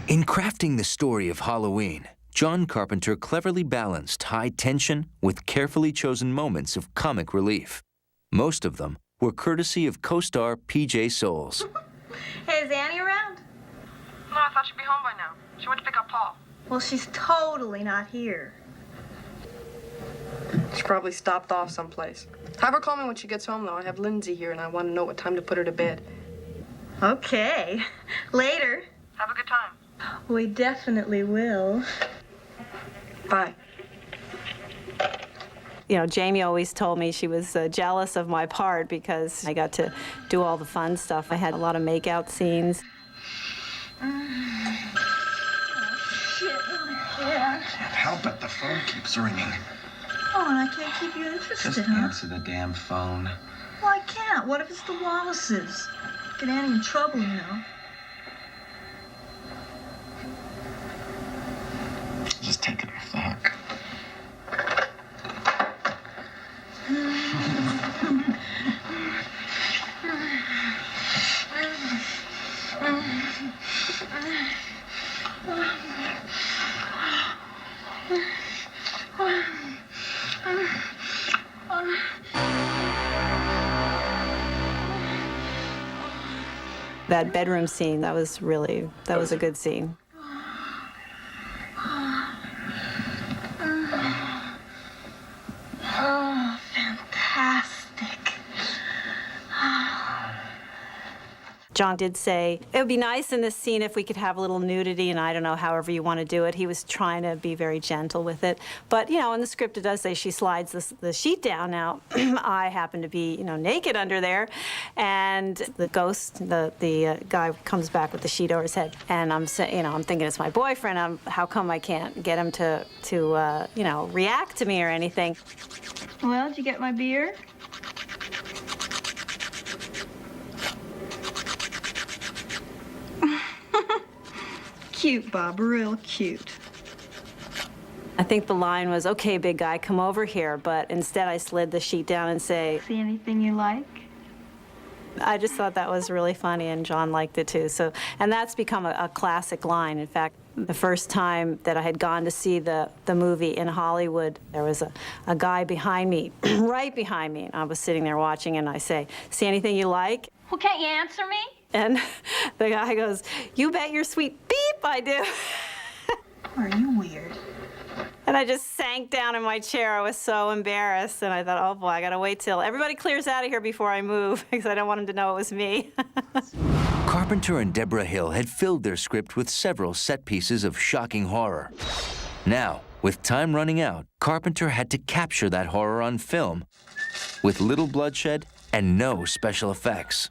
In crafting the story of Halloween, John Carpenter cleverly balanced high tension with carefully chosen moments of comic relief. Most of them were courtesy of co-star P.J. Soles. Hey, is Annie around? No, I thought she'd be home by now. She went to pick up Paul. Well, she's totally not here. She probably stopped off someplace. Have her call me when she gets home, though. I have Lindsay here, and I want to know what time to put her to bed. Okay. Later. Have a good time. We definitely will. Bye. You know, Jamie always told me she was jealous of my part because I got to do all the fun stuff. I had a lot of make-out scenes. Yeah. Can't help it, the phone keeps ringing. Oh, and I can't keep you interested, Just huh? answer the damn phone. Well, I can't. What if it's the Wallaces? Get Annie in trouble, you know. Just take it off the hook. That bedroom scene, that was a good scene. Oh, fantastic. John did say, it would be nice in this scene if we could have a little nudity, and I don't know, however you want to do it. He was trying to be very gentle with it. But, you know, in the script it does say she slides the sheet down. Now, I happen to be, you know, naked under there, and the ghost, the guy comes back with the sheet over his head, and I'm thinking it's my boyfriend. How come I can't get him to you know, react to me or anything? Well, did you get my beer? Cute, Bob, real cute. I think the line was, okay, big guy, come over here, but instead I slid the sheet down and say, See anything you like? I just thought that was really funny, and John liked it too. So, and that's become a classic line. In fact, the first time that I had gone to see the movie in Hollywood, there was a guy behind me, right behind me, and I was sitting there watching, and I say, see anything you like? Well, can't you answer me? And the guy goes, you bet your sweet beep I do. Are you weird? And I just sank down in my chair. I was so embarrassed, and I thought, oh boy, I gotta wait till everybody clears out of here before I move, because I don't want him to know it was me. Carpenter and Deborah Hill had filled their script with several set pieces of shocking horror. Now, with time running out, Carpenter had to capture that horror on film with little bloodshed and no special effects.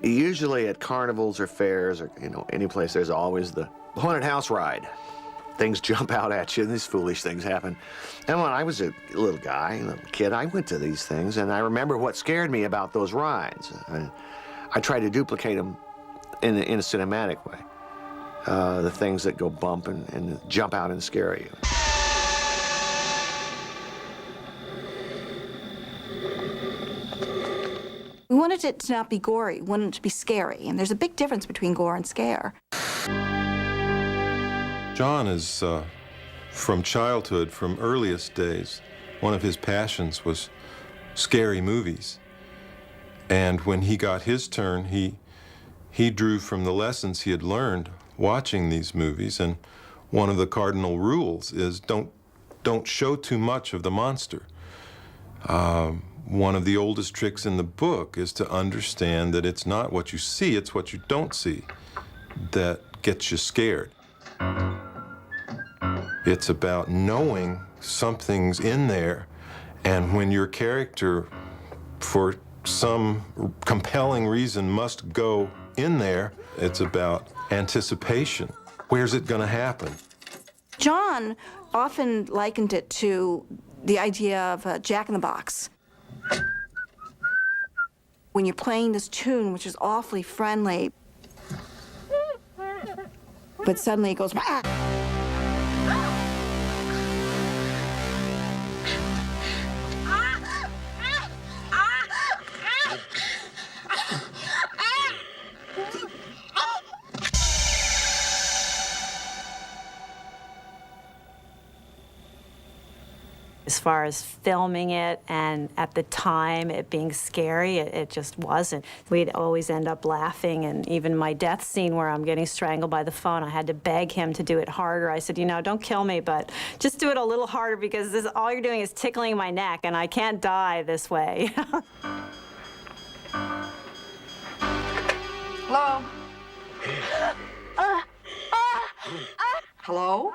Usually at carnivals or fairs or, you know, any place, there's always the haunted house ride. Things jump out at you, and these foolish things happen. And when I was a little guy, a little kid, I went to these things, and I remember what scared me about those rides. I tried to duplicate them in a cinematic way. The things that go bump and jump out and scare you. We wanted it to not be gory, we wanted it to be scary, and there's a big difference between gore and scare. John is, from childhood, from earliest days, one of his passions was scary movies. And when he got his turn, he he drew from the lessons he had learned watching these movies, and one of the cardinal rules is don't show too much of the monster. One of the oldest tricks in the book is to understand that it's not what you see, it's what you don't see that gets you scared. It's about knowing something's in there, and when your character, for some compelling reason, must go in there, it's about anticipation. Where's it going to happen? John often likened it to the idea of a Jack-in-the-Box. When you're playing this tune, which is awfully friendly, but suddenly it goes, "Wah!" As far as filming it and at the time it being scary, it just wasn't. We'd always end up laughing, and even my death scene where I'm getting strangled by the phone, I had to beg him to do it harder. I said, you know, don't kill me, but just do it a little harder because all you're doing is tickling my neck and I can't die this way. Hello? Hello?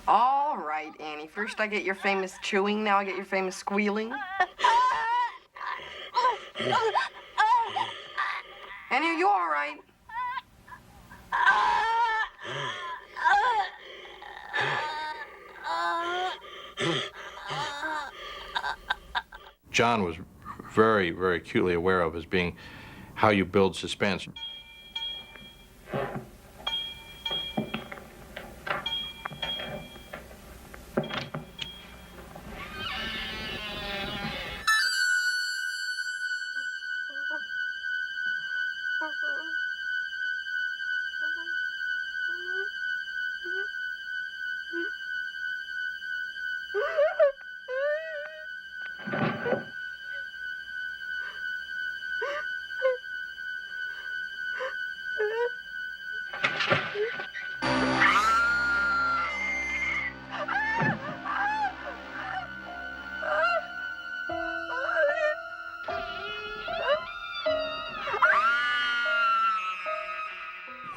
All right, Annie. First I get your famous chewing, now I get your famous squealing. Annie, are you all right? John was very, very acutely aware of as being how you build suspense.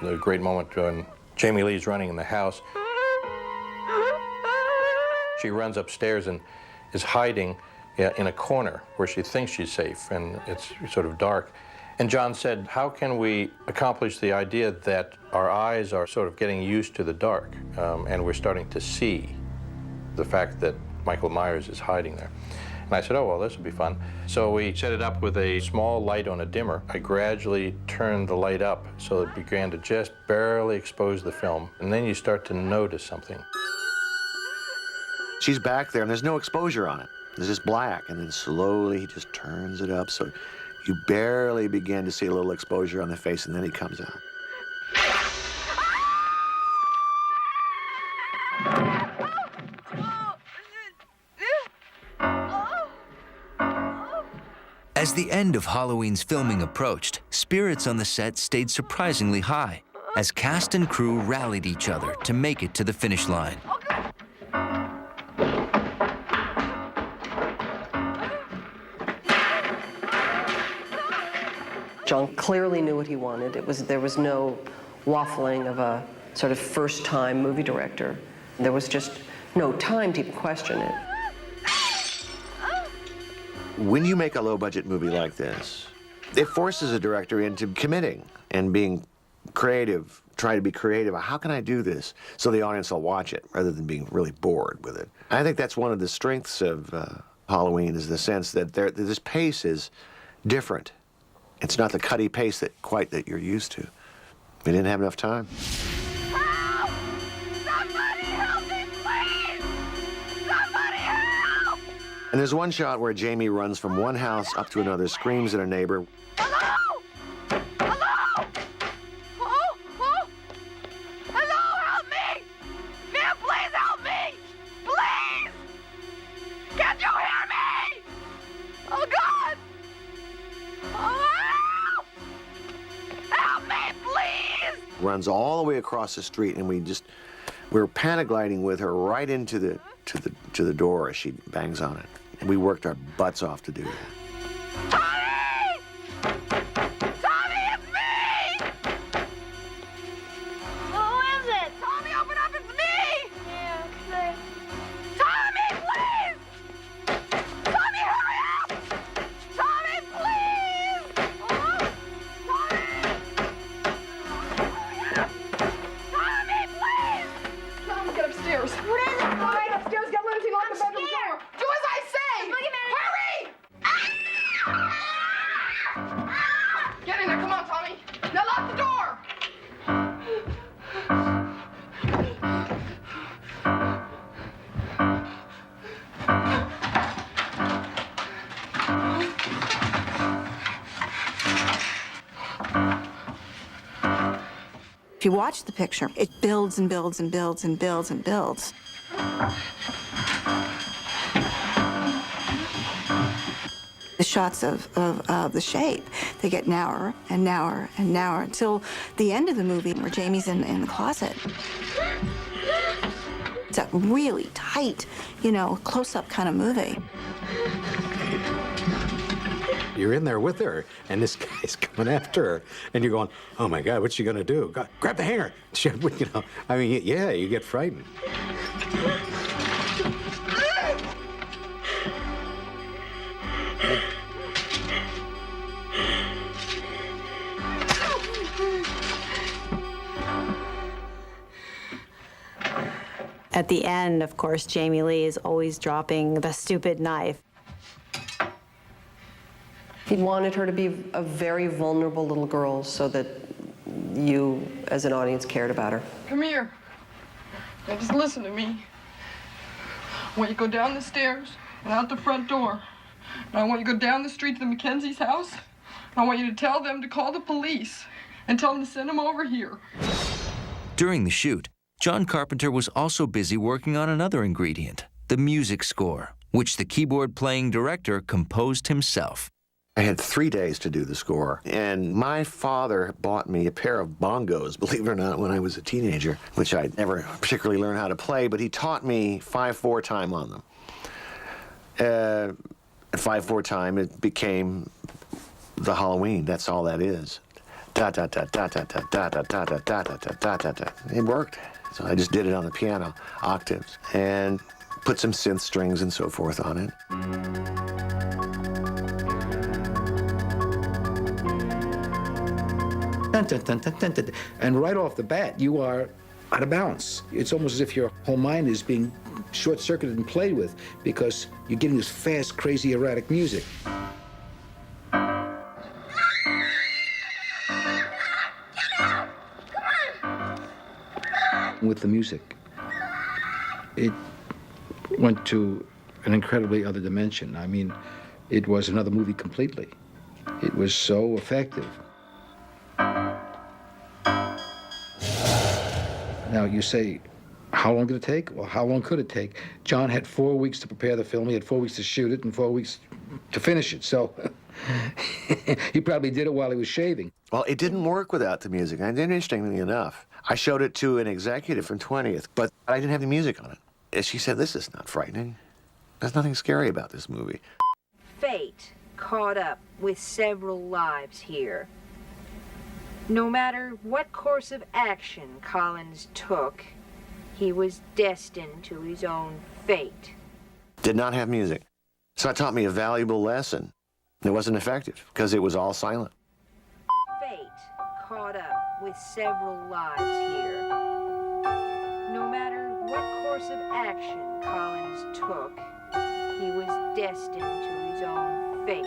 The great moment when Jamie Lee's running in the house. She runs upstairs and is hiding in a corner where she thinks she's safe, and it's sort of dark. And John said, how can we accomplish the idea that our eyes are sort of getting used to the dark, and we're starting to see the fact that Michael Myers is hiding there? And I said, oh, well, this will be fun. So we set it up with a small light on a dimmer. I gradually turned the light up so it began to just barely expose the film. And then you start to notice something. She's back there, and there's no exposure on it. It's just black, and then slowly he just turns it up, so you barely begin to see a little exposure on the face, and then he comes out. As the end of Halloween's filming approached, spirits on the set stayed surprisingly high as cast and crew rallied each other to make it to the finish line. John clearly knew what he wanted. There was no waffling of a sort of first-time movie director. There was just no time to even question it. When you make a low-budget movie like this, it forces a director into committing and being creative, trying to be creative. How can I do this so the audience will watch it rather than being really bored with it? I think that's one of the strengths of Halloween, is the sense that this pace is different. It's not the cutty pace that you're used to. We didn't have enough time. Help! Somebody help me, please! Somebody help! And there's one shot where Jamie runs from one house up to another, screams at a neighbor. Hello? Hello? Oh, oh. Hello, help me! Man, please help me! Please! Can you hear me? Oh, God! Oh, runs all the way across the street, and we were paragliding with her right into the door as she bangs on it. And we worked our butts off to do that. If you watch the picture, it builds and builds and builds and builds and builds. The shots of the shape, they get narrower and narrower and narrower until the end of the movie where Jamie's in the closet. It's a really tight, close-up kind of movie. You're in there with her, and this guy's coming after her, and you're going, oh my God, what's she gonna do? God, grab the hanger. I mean, yeah, you get frightened. At the end, of course, Jamie Lee is always dropping the stupid knife. He wanted her to be a very vulnerable little girl so that you, as an audience, cared about her. Come here. Now just listen to me. I want you to go down the stairs and out the front door. And I want you to go down the street to the Mackenzie's house. And I want you to tell them to call the police and tell them to send them over here. During the shoot, John Carpenter was also busy working on another ingredient, the music score, which the keyboard-playing director composed himself. I had 3 days to do the score, and my father bought me a pair of bongos, believe it or not, when I was a teenager, which I never particularly learned how to play, but he taught me 5/4 time on them. At 5/4 time, it became the Halloween. That's all that is. Da da da da da da da da da da da da da da da. It worked. So I just did it on the piano, octaves, and put some synth strings and so forth on it. Dun, dun, dun, dun, dun, dun. And right off the bat, you are out of balance. It's almost as if your whole mind is being short-circuited and played with because you're getting this fast, crazy, erratic music. With the music, it went to an incredibly other dimension. I mean, it was another movie completely. It was so effective. Now, you say, how long did it take? Well, how long could it take? John had 4 weeks to prepare the film. He had 4 weeks to shoot it and 4 weeks to finish it. So he probably did it while he was shaving. Well, it didn't work without the music. And interestingly enough, I showed it to an executive from 20th, but I didn't have the music on it. And she said, this is not frightening. There's nothing scary about this movie. Fate caught up with several lives here. No matter what course of action Collins took, he was destined to his own fate. Did not have music. So it taught me a valuable lesson. It wasn't effective because it was all silent. Fate caught up with several lives here. No matter what course of action Collins took, he was destined to his own fate.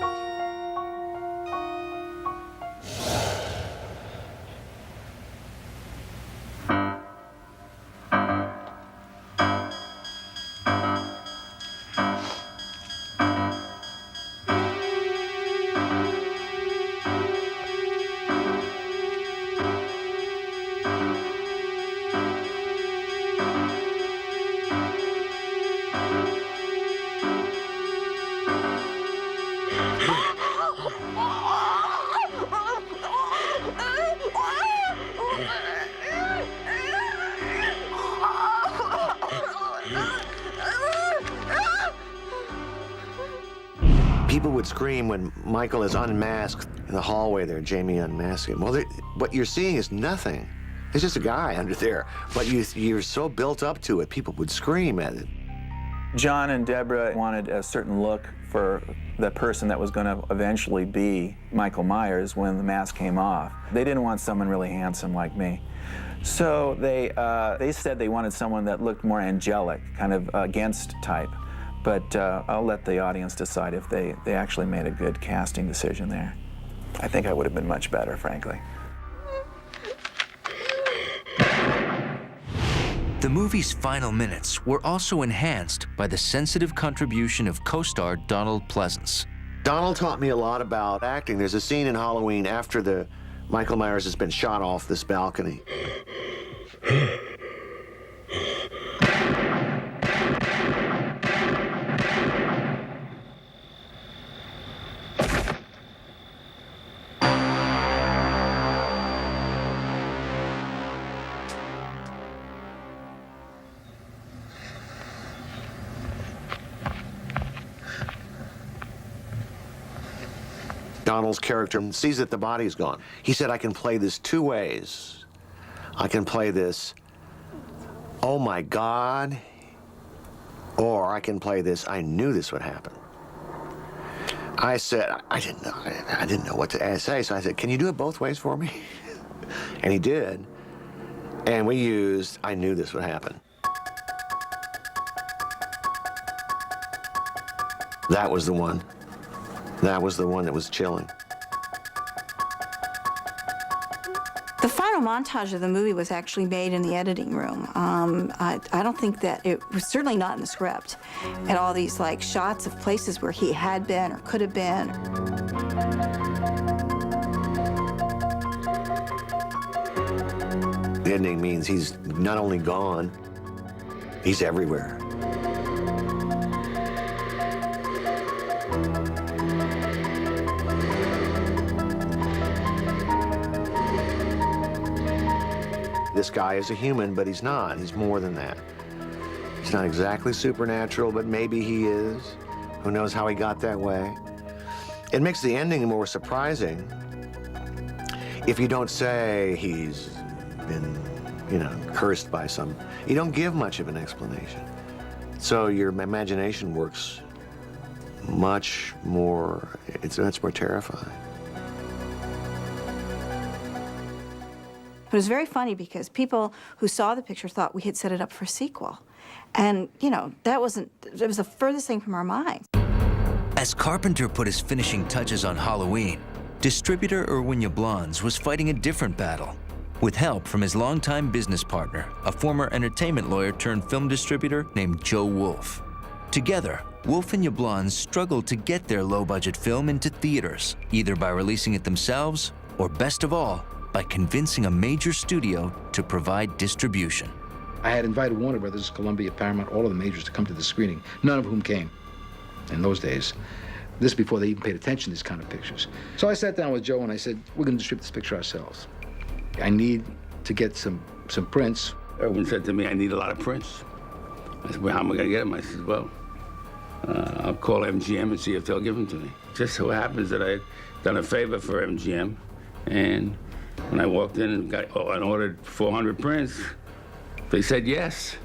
People would scream when Michael is unmasked in the hallway there, Jamie unmasked him. Well, what you're seeing is nothing. It's just a guy under there. But you're so built up to it, people would scream at it. John and Deborah wanted a certain look for the person that was going to eventually be Michael Myers when the mask came off. They didn't want someone really handsome like me. So they said they wanted someone that looked more angelic, kind of against type. But I'll let the audience decide if they actually made a good casting decision there. I think I would have been much better, frankly. The movie's final minutes were also enhanced by the sensitive contribution of co-star Donald Pleasence. Donald taught me a lot about acting. There's a scene in Halloween after Michael Myers has been shot off this balcony. Donald's character sees that the body's gone. He said, I can play this two ways. I can play this, oh my God, or I can play this, I knew this would happen. I said, I didn't know what to say, so I said, can you do it both ways for me? And he did. And we used, I knew this would happen. That was the one. That was the one that was chilling. The final montage of the movie was actually made in the editing room. I don't think that it was certainly not in the script. And all these like shots of places where he had been or could have been. The ending means he's not only gone, he's everywhere. This guy is a human, but he's not. He's more than that. He's not exactly supernatural, but maybe he is. Who knows how he got that way? It makes the ending more surprising if you don't say he's been, cursed by some. You don't give much of an explanation. So your imagination works much more, it's more terrifying. It was very funny because people who saw the picture thought we had set it up for a sequel. And, it was the furthest thing from our minds. As Carpenter put his finishing touches on Halloween, distributor Irwin Yablans was fighting a different battle. With help from his longtime business partner, a former entertainment lawyer turned film distributor named Joe Wolf. Together, Wolf and Yablans struggled to get their low-budget film into theaters, either by releasing it themselves or, best of all, by convincing a major studio to provide distribution. I had invited Warner Brothers, Columbia, Paramount, all of the majors to come to the screening, none of whom came in those days. This before they even paid attention to these kind of pictures. So I sat down with Joe and I said, we're going to distribute this picture ourselves. I need to get some prints. Irwin said to me, I need a lot of prints. I said, well, how am I going to get them? I said, well, I'll call MGM and see if they'll give them to me. Just so happens that I had done a favor for MGM, and when I walked in and ordered 400 prints, they said yes.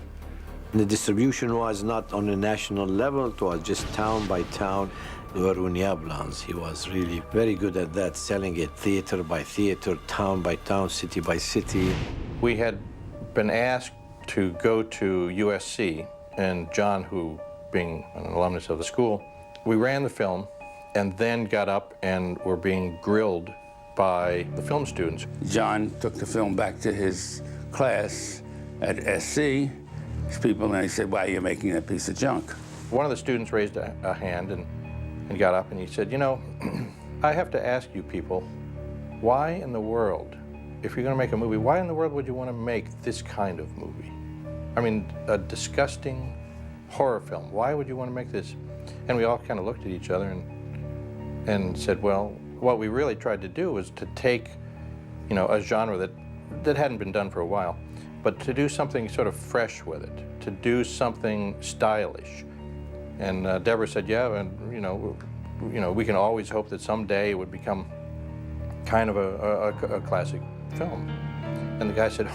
The distribution was not on a national level, it was just town by town. Irwin Yablans, he was really very good at that, selling it theater by theater, town by town, city by city. We had been asked to go to USC, and John, who being an alumnus of the school, we ran the film and then got up and were being grilled by the film students. John took the film back to his class at SC, his people, and he said, why are you making that piece of junk? One of the students raised a hand and got up and he said, I have to ask you people, why in the world, if you're going to make a movie, why in the world would you want to make this kind of movie? I mean, a disgusting horror film. Why would you want to make this? And we all kind of looked at each other and said, well, what we really tried to do was to take, a genre that hadn't been done for a while, but to do something sort of fresh with it, to do something stylish. And Deborah said, yeah, and you know, we can always hope that someday it would become kind of a classic film. And the guy said,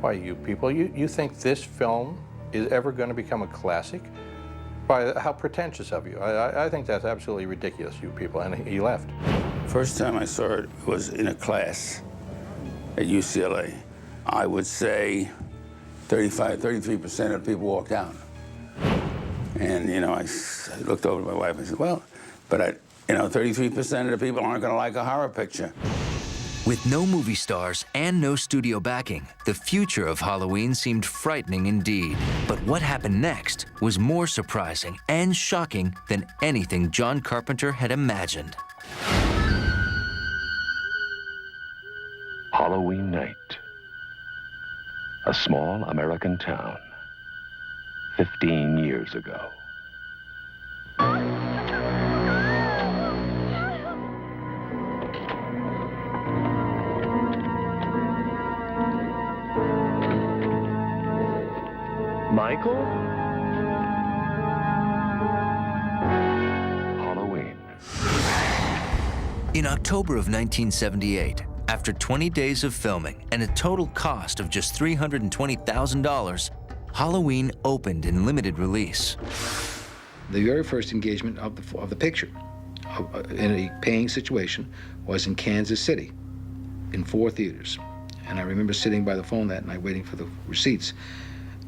why, you people, you think this film is ever going to become a classic? Why, how pretentious of you. I think that's absolutely ridiculous, you people. And he left. First time I saw it was in a class at UCLA. I would say 33% of the people walked out. And, you know, I looked over at my wife and said, well, but you know, 33% of the people aren't going to like a horror picture. With no movie stars and no studio backing, the future of Halloween seemed frightening indeed. But what happened next was more surprising and shocking than anything John Carpenter had imagined. Halloween night. A small American town. 15 years ago. Michael? Halloween. In October of 1978, after 20 days of filming and a total cost of just $320,000, Halloween opened in limited release. The very first engagement of the picture in a paying situation was in Kansas City, in 4 theaters. And I remember sitting by the phone that night waiting for the receipts.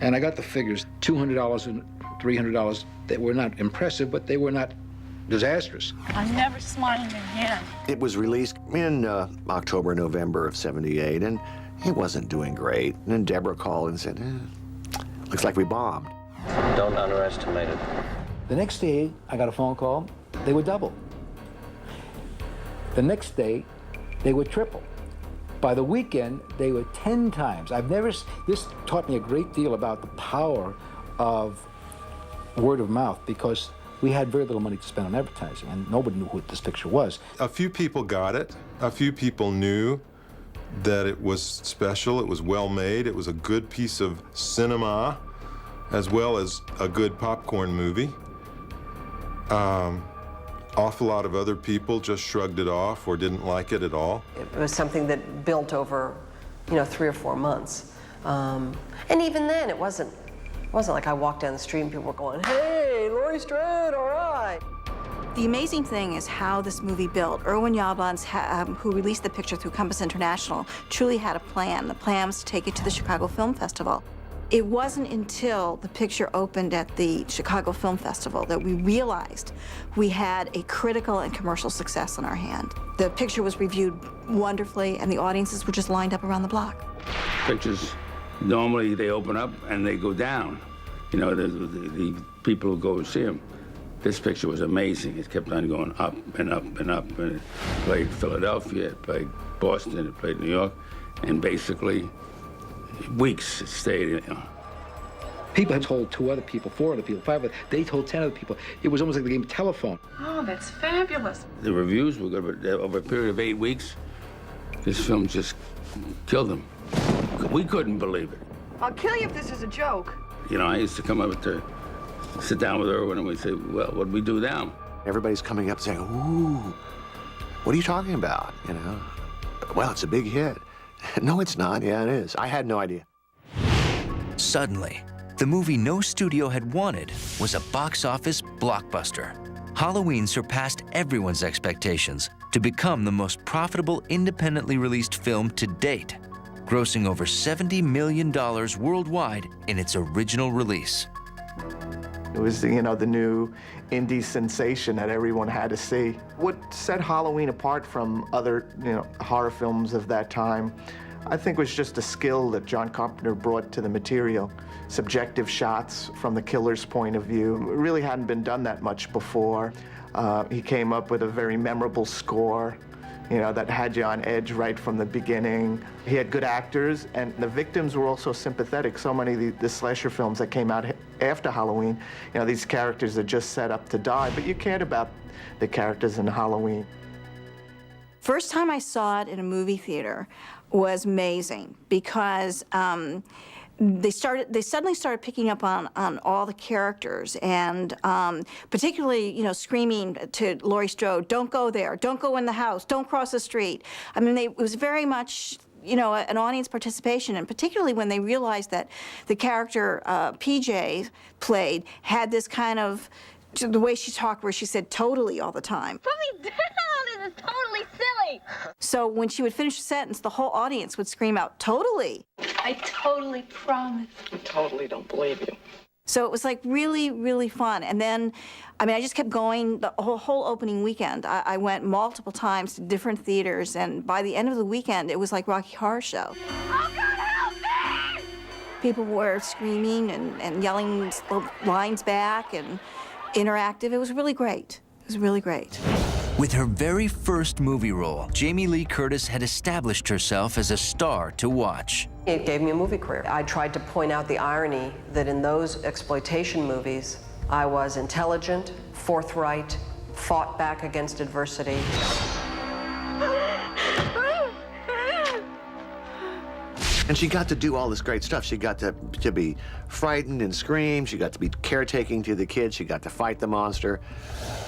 And I got the figures, $200 and $300. They were not impressive, but they were not disastrous. I'm never smiling again. It was released in October, November of '78, and it wasn't doing great. And then Deborah called and said, looks like we bombed. Don't underestimate it. The next day, I got a phone call. They were double. The next day, they were triple. By the weekend, they were 10 times. This taught me a great deal about the power of word of mouth, because we had very little money to spend on advertising, and nobody knew who this picture was. A few people got it. A few people knew that it was special, it was well made, it was a good piece of cinema, as well as a good popcorn movie. Awful lot of other people just shrugged it off or didn't like it at all. It was something that built over, 3 or 4 months. And even then, it wasn't like I walked down the street and people were going, hey, Laurie Strode, all right. The amazing thing is how this movie built. Irwin Yalbans, who released the picture through Compass International, truly had a plan. The plan was to take it to the Chicago Film Festival. It wasn't until the picture opened at the Chicago Film Festival that we realized we had a critical and commercial success in our hand. The picture was reviewed wonderfully, and the audiences were just lined up around the block. Pictures, normally they open up and they go down. The people who go and see them. This picture was amazing. It kept on going up and up and up. And it played Philadelphia, it played Boston, it played New York, and basically weeks it stayed. People had told 2 other people, 4 other people, 5 other, they told 10 other people. It was almost like the game of telephone. Oh, that's fabulous. The reviews were good, but over a period of 8 weeks, this film just killed them. We couldn't believe it. I'll kill you if this is a joke. I used to come up to sit down with Irwin and we'd say, well, what do we do now? Everybody's coming up saying, ooh, what are you talking about? Well, it's a big hit. No, it's not. Yeah, it is. I had no idea. Suddenly, the movie no studio had wanted was a box office blockbuster. Halloween surpassed everyone's expectations to become the most profitable independently released film to date, grossing over $70 million worldwide in its original release. It was, the new indie sensation that everyone had to see. What set Halloween apart from other, horror films of that time, I think, was just the skill that John Carpenter brought to the material. Subjective shots from the killer's point of view. It really hadn't been done that much before. He came up with a very memorable score, that had you on edge right from the beginning. He had good actors, and the victims were also sympathetic. So many of the slasher films that came out after Halloween, these characters are just set up to die, but you cared about the characters in Halloween. First time I saw it in a movie theater was amazing, because they suddenly started picking up on all the characters, and particularly, you know, screaming to Laurie Strode, "Don't go there! Don't go in the house! Don't cross the street!" I mean, it was very much, you know, an audience participation, and particularly when they realized that the character PJ played had this kind of, the way she talked, where she said "totally" all the time. Put me down! This is totally silly! So when she would finish a sentence, the whole audience would scream out, "Totally!" I totally promise. I totally don't believe you. So it was like really, really fun. And then, I mean, I just kept going the whole opening weekend. I went multiple times to different theaters, and by the end of the weekend, it was like Rocky Horror Show. Oh, God, help me! People were screaming and yelling lines back and interactive. It was really great. It was really great. With her very first movie role, Jamie Lee Curtis had established herself as a star to watch. It gave me a movie career. I tried to point out the irony that in those exploitation movies, I was intelligent, forthright, fought back against adversity. And she got to do all this great stuff. She got to be frightened and scream. She got to be caretaking to the kids. She got to fight the monster.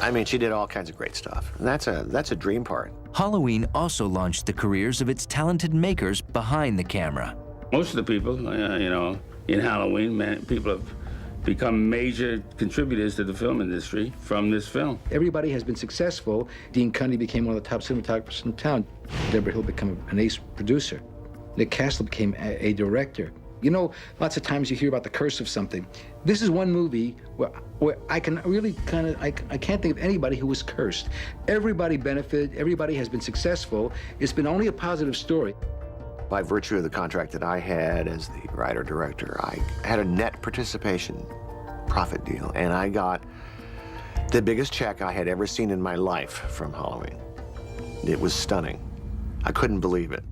I mean, she did all kinds of great stuff. And that's a dream part. Halloween also launched the careers of its talented makers behind the camera. Most of the people, you know, in Halloween, people have become major contributors to the film industry from this film. Everybody has been successful. Dean Cundy became one of the top cinematographers in town. Deborah Hill became an ace producer. Nick Castle became a director. You know, lots of times you hear about the curse of something. This is one movie where I can really I can't think of anybody who was cursed. Everybody benefited, everybody has been successful. It's been only a positive story. By virtue of the contract that I had as the writer-director, I had a net participation profit deal, and I got the biggest check I had ever seen in my life from Halloween. It was stunning. I couldn't believe it.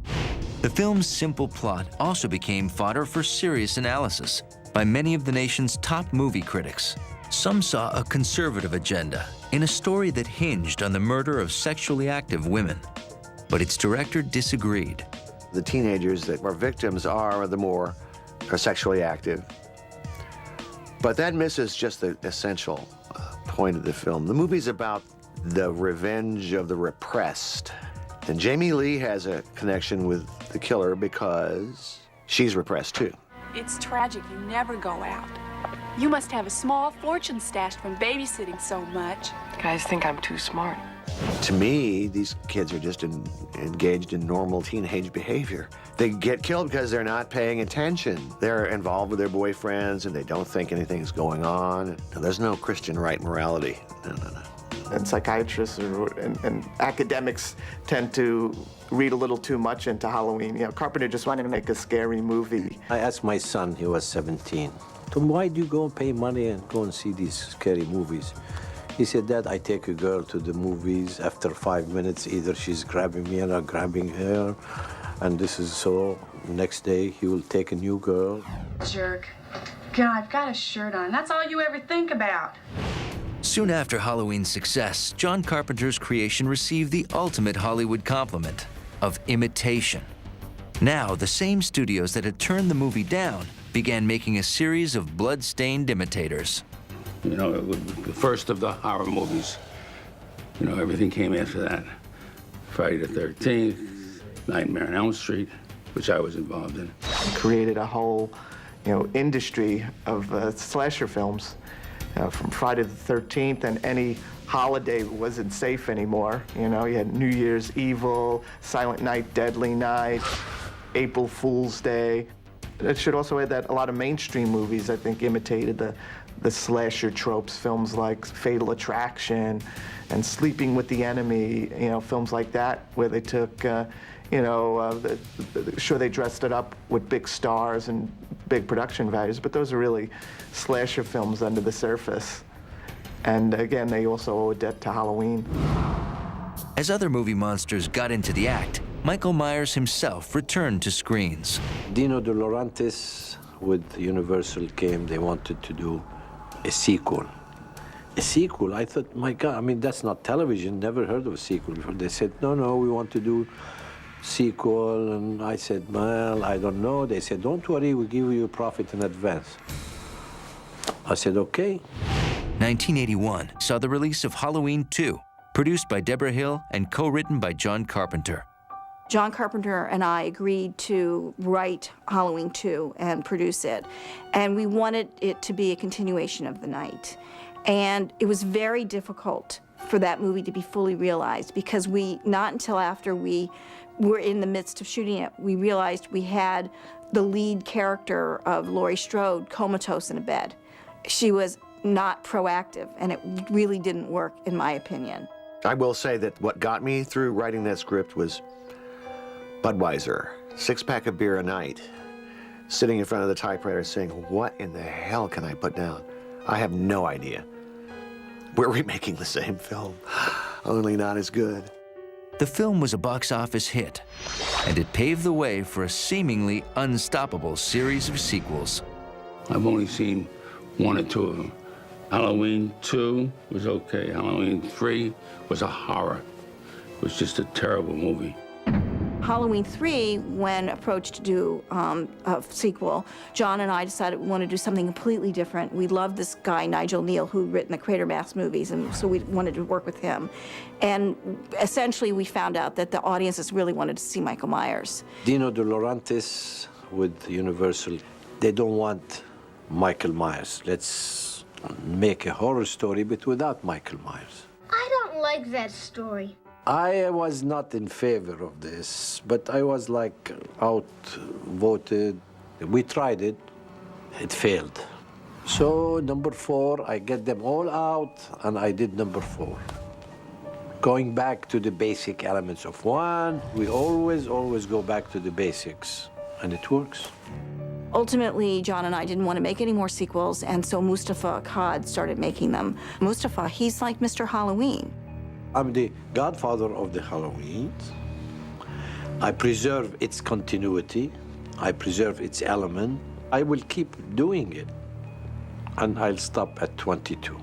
The film's simple plot also became fodder for serious analysis by many of the nation's top movie critics. Some saw a conservative agenda in a story that hinged on the murder of sexually active women. But its director disagreed. The teenagers that were victims are sexually active. But that misses just the essential point of the film. The movie's about the revenge of the repressed. And Jamie Lee has a connection with the killer because she's repressed too. It's tragic you never go out. You must have a small fortune stashed from babysitting so much. Guys think I'm too smart. To me, these kids are just engaged in normal teenage behavior. They get killed because they're not paying attention. They're involved with their boyfriends and they don't think anything's going on. There's no Christian right morality. No. And psychiatrists and academics tend to read a little too much into Halloween. You know, Carpenter just wanted to make a scary movie. I asked my son, he was 17, Tom, why do you go and pay money and go and see these scary movies? He said, Dad, I take a girl to the movies. After 5 minutes, either she's grabbing me or I'm grabbing her. And this is so. Next day, he will take a new girl. Jerk. God, I've got a shirt on. That's all you ever think about. Soon after Halloween's success, John Carpenter's creation received the ultimate Hollywood compliment of imitation. Now, the same studios that had turned the movie down began making a series of blood-stained imitators. You know, it was the first of the horror movies. You know, everything came after that. Friday the 13th, Nightmare on Elm Street, which I was involved in. Created a whole, industry of slasher films. From Friday the 13th, and any holiday wasn't safe anymore. You had New Year's Evil, Silent Night, Deadly Night, April Fool's Day. It should also add that a lot of mainstream movies, I think, imitated the slasher tropes, films like Fatal Attraction and Sleeping with the Enemy, films like that, where they took, sure, they dressed it up with big stars and big production values, but those are really slasher films under the surface. And again, they also owe a debt to Halloween. As other movie monsters got into the act, Michael Myers himself returned to screens. Dino De Laurentiis with Universal came, they wanted to do a sequel. A sequel, I thought, my God, that's not television, never heard of a sequel before. They said, no, we want to do sequel, and I said, well, I don't know. They said, don't worry, we'll give you profit in advance. I said, okay. 1981 saw the release of Halloween 2, produced by Deborah Hill and co-written by John Carpenter. John Carpenter and I agreed to write Halloween 2 and produce it. And we wanted it to be a continuation of the night. And it was very difficult for that movie to be fully realized because not until after we were in the midst of shooting it, we realized we had the lead character of Laurie Strode comatose in a bed. She was not proactive, and it really didn't work, in my opinion. I will say that what got me through writing that script was Budweiser, 6-pack of beer a night, sitting in front of the typewriter saying, what in the hell can I put down? I have no idea. We're remaking the same film, only not as good. The film was a box office hit, and it paved the way for a seemingly unstoppable series of sequels. I've only seen 1 or 2 of them. Halloween 2 was okay. Halloween 3 was a horror. It was just a terrible movie. Halloween 3, when approached to do a sequel, John and I decided we wanted to do something completely different. We loved this guy, Nigel Neal, who'd written the Quatermass movies, and so we wanted to work with him. And essentially, we found out that the audiences really wanted to see Michael Myers. Dino De Laurentiis with Universal, they don't want Michael Myers. Let's make a horror story, but without Michael Myers. I don't like that story. I was not in favor of this, but I was like outvoted. We tried it, it failed. So number 4, I get them all out, and I did number 4. Going back to the basic elements of 1, we always go back to the basics, and it works. Ultimately, John and I didn't want to make any more sequels, and so Mustafa Akkad started making them. Mustafa, he's like Mr. Halloween. I'm the godfather of the Halloweens. I preserve its continuity. I preserve its element. I will keep doing it, and I'll stop at 22.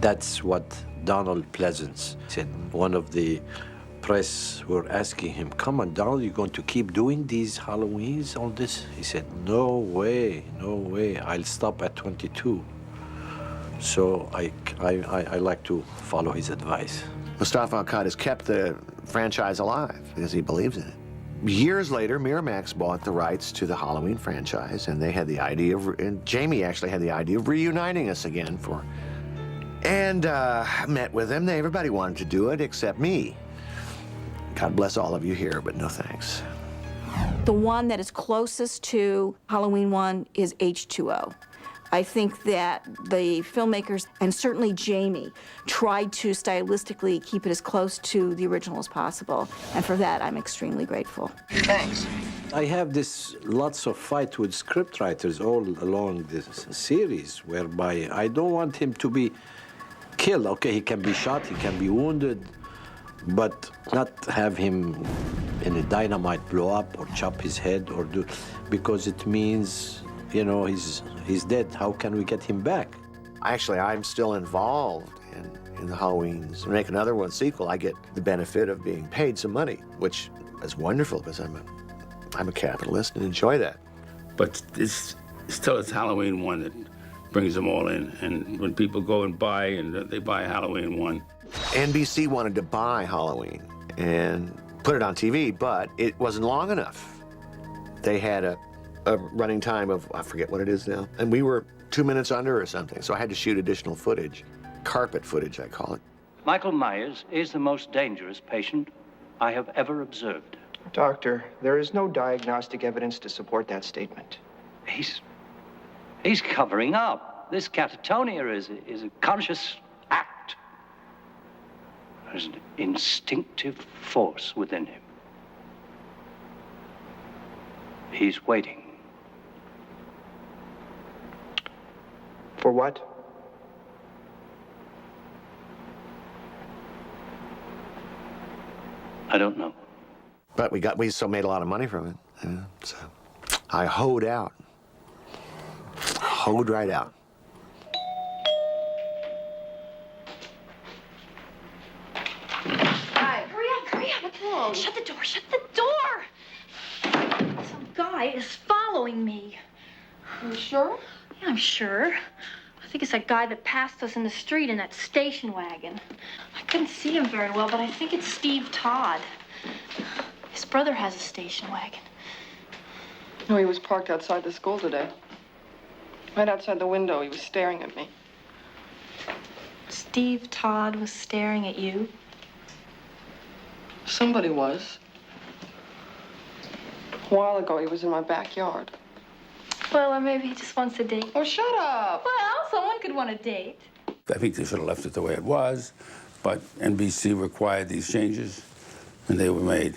That's what Donald Pleasence said. One of the press were asking him, come on, Donald, you're going to keep doing these Halloweens, all this? He said, no way, I'll stop at 22. So I like to follow his advice. Mustafa Akkad has kept the franchise alive because he believes in it. Years later, Miramax bought the rights to the Halloween franchise, and they had the idea of, and Jamie actually had the idea of reuniting us again and met with them. Everybody wanted to do it except me. God bless all of you here, but no thanks. The one that is closest to Halloween 1 is H2O. I think that the filmmakers, and certainly Jamie, tried to stylistically keep it as close to the original as possible. And for that, I'm extremely grateful. Thanks. I have lots of fight with scriptwriters all along this series, whereby I don't want him to be killed. Okay, he can be shot, he can be wounded, but not have him in a dynamite blow up or chop his head or do, because it means, you know, he's dead. How can we get him back? Actually, I'm still involved in the Halloweens. To make another one sequel, I get the benefit of being paid some money, which is wonderful because I'm a capitalist and enjoy that. But it's Halloween 1 that brings them all in. And when people go and buy, and they buy Halloween 1. NBC wanted to buy Halloween and put it on TV, but it wasn't long enough. They had a running time of, I forget what it is now, and we were 2 minutes under or something, so I had to shoot additional footage. Carpet footage, I call it. Michael Myers is the most dangerous patient I have ever observed. Doctor, there is no diagnostic evidence to support that statement. He's covering up. This catatonia is a conscious act. There's an instinctive force within him. He's waiting. For what? I don't know. But we still made a lot of money from it. Yeah, so I hoed out. Hoed right out. Hi. Hurry up. What's wrong? Shut the door. guy is following me. You sure? Yeah, I'm sure. I think it's that guy that passed us in the street in that station wagon. I couldn't see him very well, but I think it's Steve Todd. His brother has a station wagon. No, he was parked outside the school today. Right outside the window, he was staring at me. Steve Todd was staring at you? Somebody was. A while ago, he was in my backyard. Well, or maybe he just wants a date. Oh, shut up! Well, someone could want a date. I think they should have left it the way it was, but NBC required these changes, and they were made.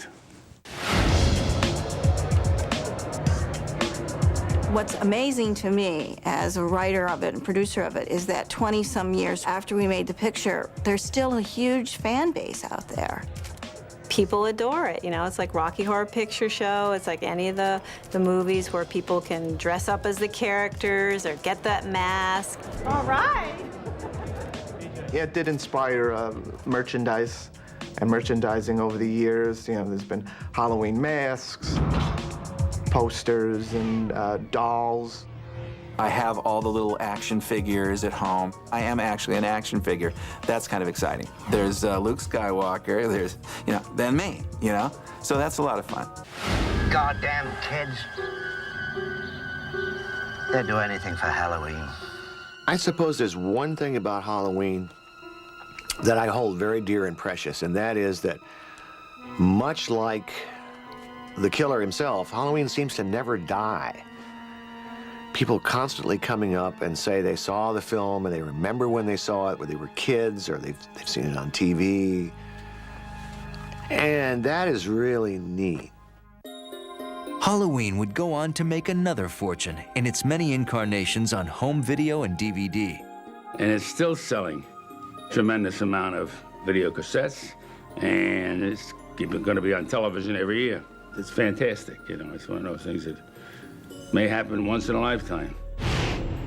What's amazing to me as a writer of it and producer of it is that 20-some years after we made the picture, there's still a huge fan base out there. People adore it, you know, it's like Rocky Horror Picture Show, it's like any of the movies where people can dress up as the characters or get that mask. All right. Yeah, it did inspire merchandise and merchandising over the years. You know, there's been Halloween masks, posters, and dolls. I have all the little action figures at home. I am actually an action figure. That's kind of exciting. There's Luke Skywalker, there's, you know, then me, you know? So that's a lot of fun. Goddamn kids. They'd do anything for Halloween. I suppose there's one thing about Halloween that I hold very dear and precious, and that is that much like the killer himself, Halloween seems to never die. People constantly coming up and say they saw the film and they remember when they saw it, when they were kids, or they've seen it on TV. And that is really neat. Halloween would go on to make another fortune in its many incarnations on home video and DVD. And it's still selling tremendous amount of video cassettes, and it's going to be on television every year. It's fantastic, you know, it's one of those things that may happen once in a lifetime.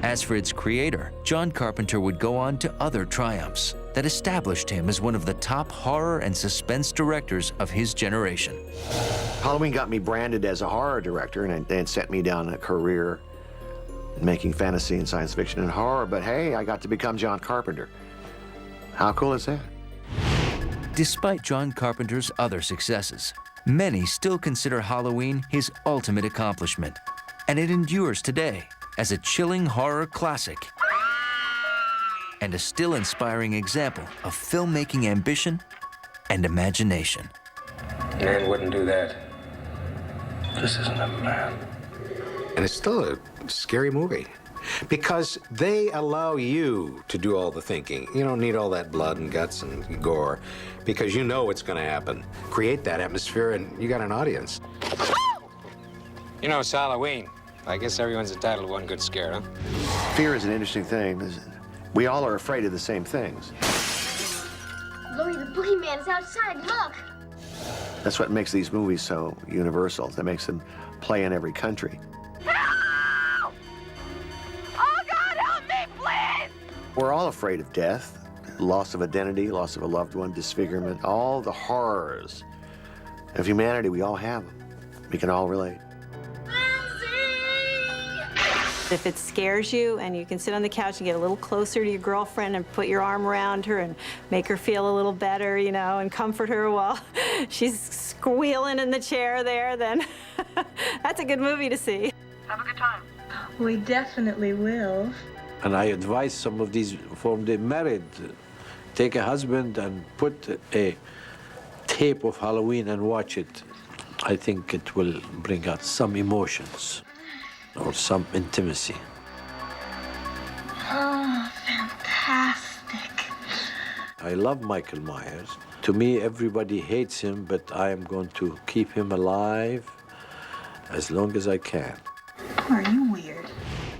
As for its creator, John Carpenter would go on to other triumphs that established him as one of the top horror and suspense directors of his generation. Halloween got me branded as a horror director and set me down a career making fantasy and science fiction and horror, but hey, I got to become John Carpenter. How cool is that? Despite John Carpenter's other successes, many still consider Halloween his ultimate accomplishment, and it endures today as a chilling horror classic and a still inspiring example of filmmaking ambition and imagination. Man wouldn't do that. This isn't a man. And it's still a scary movie because they allow you to do all the thinking. You don't need all that blood and guts and gore because you know what's going to happen. Create that atmosphere and you got an audience. You know, it's Halloween. I guess everyone's entitled to one good scare, huh? Fear is an interesting thing. We all are afraid of the same things. Lori, the boogeyman is outside. Look. That's what makes these movies so universal. That makes them play in every country. Help! Oh, God, help me, please! We're all afraid of death, loss of identity, loss of a loved one, disfigurement, all the horrors of humanity. We all have them. We can all relate. If it scares you and you can sit on the couch and get a little closer to your girlfriend and put your arm around her and make her feel a little better, you know, and comfort her while she's squealing in the chair there, then that's a good movie to see. Have a good time. We definitely will. And I advise some of these, for the married, take a husband and put a tape of Halloween and watch it. I think it will bring out some emotions or some intimacy. Oh, fantastic. I love Michael Myers. To me, everybody hates him, but I am going to keep him alive as long as I can. Are you weird?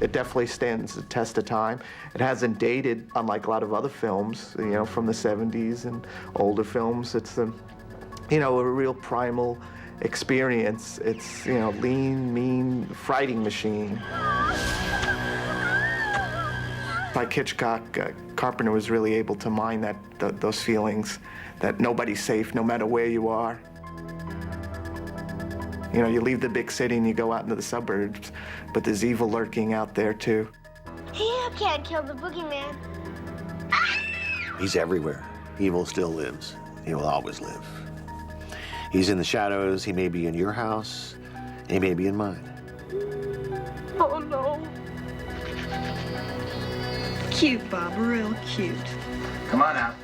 It definitely stands the test of time. It hasn't dated, unlike a lot of other films, you know, from the 70s and older films. It's a real primal experience. It's, you know, lean, mean, fighting machine. Like Hitchcock, Carpenter was really able to mine those feelings that nobody's safe no matter where you are. You know, you leave the big city and you go out into the suburbs, but there's evil lurking out there too. You can't kill the boogeyman. He's everywhere. Evil still lives. He will always live. He's in the shadows. He may be in your house. He may be in mine. Oh, no. Cute, Bob, real cute. Come on out.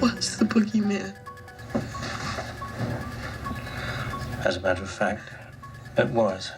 What's the boogeyman? As a matter of fact, it was.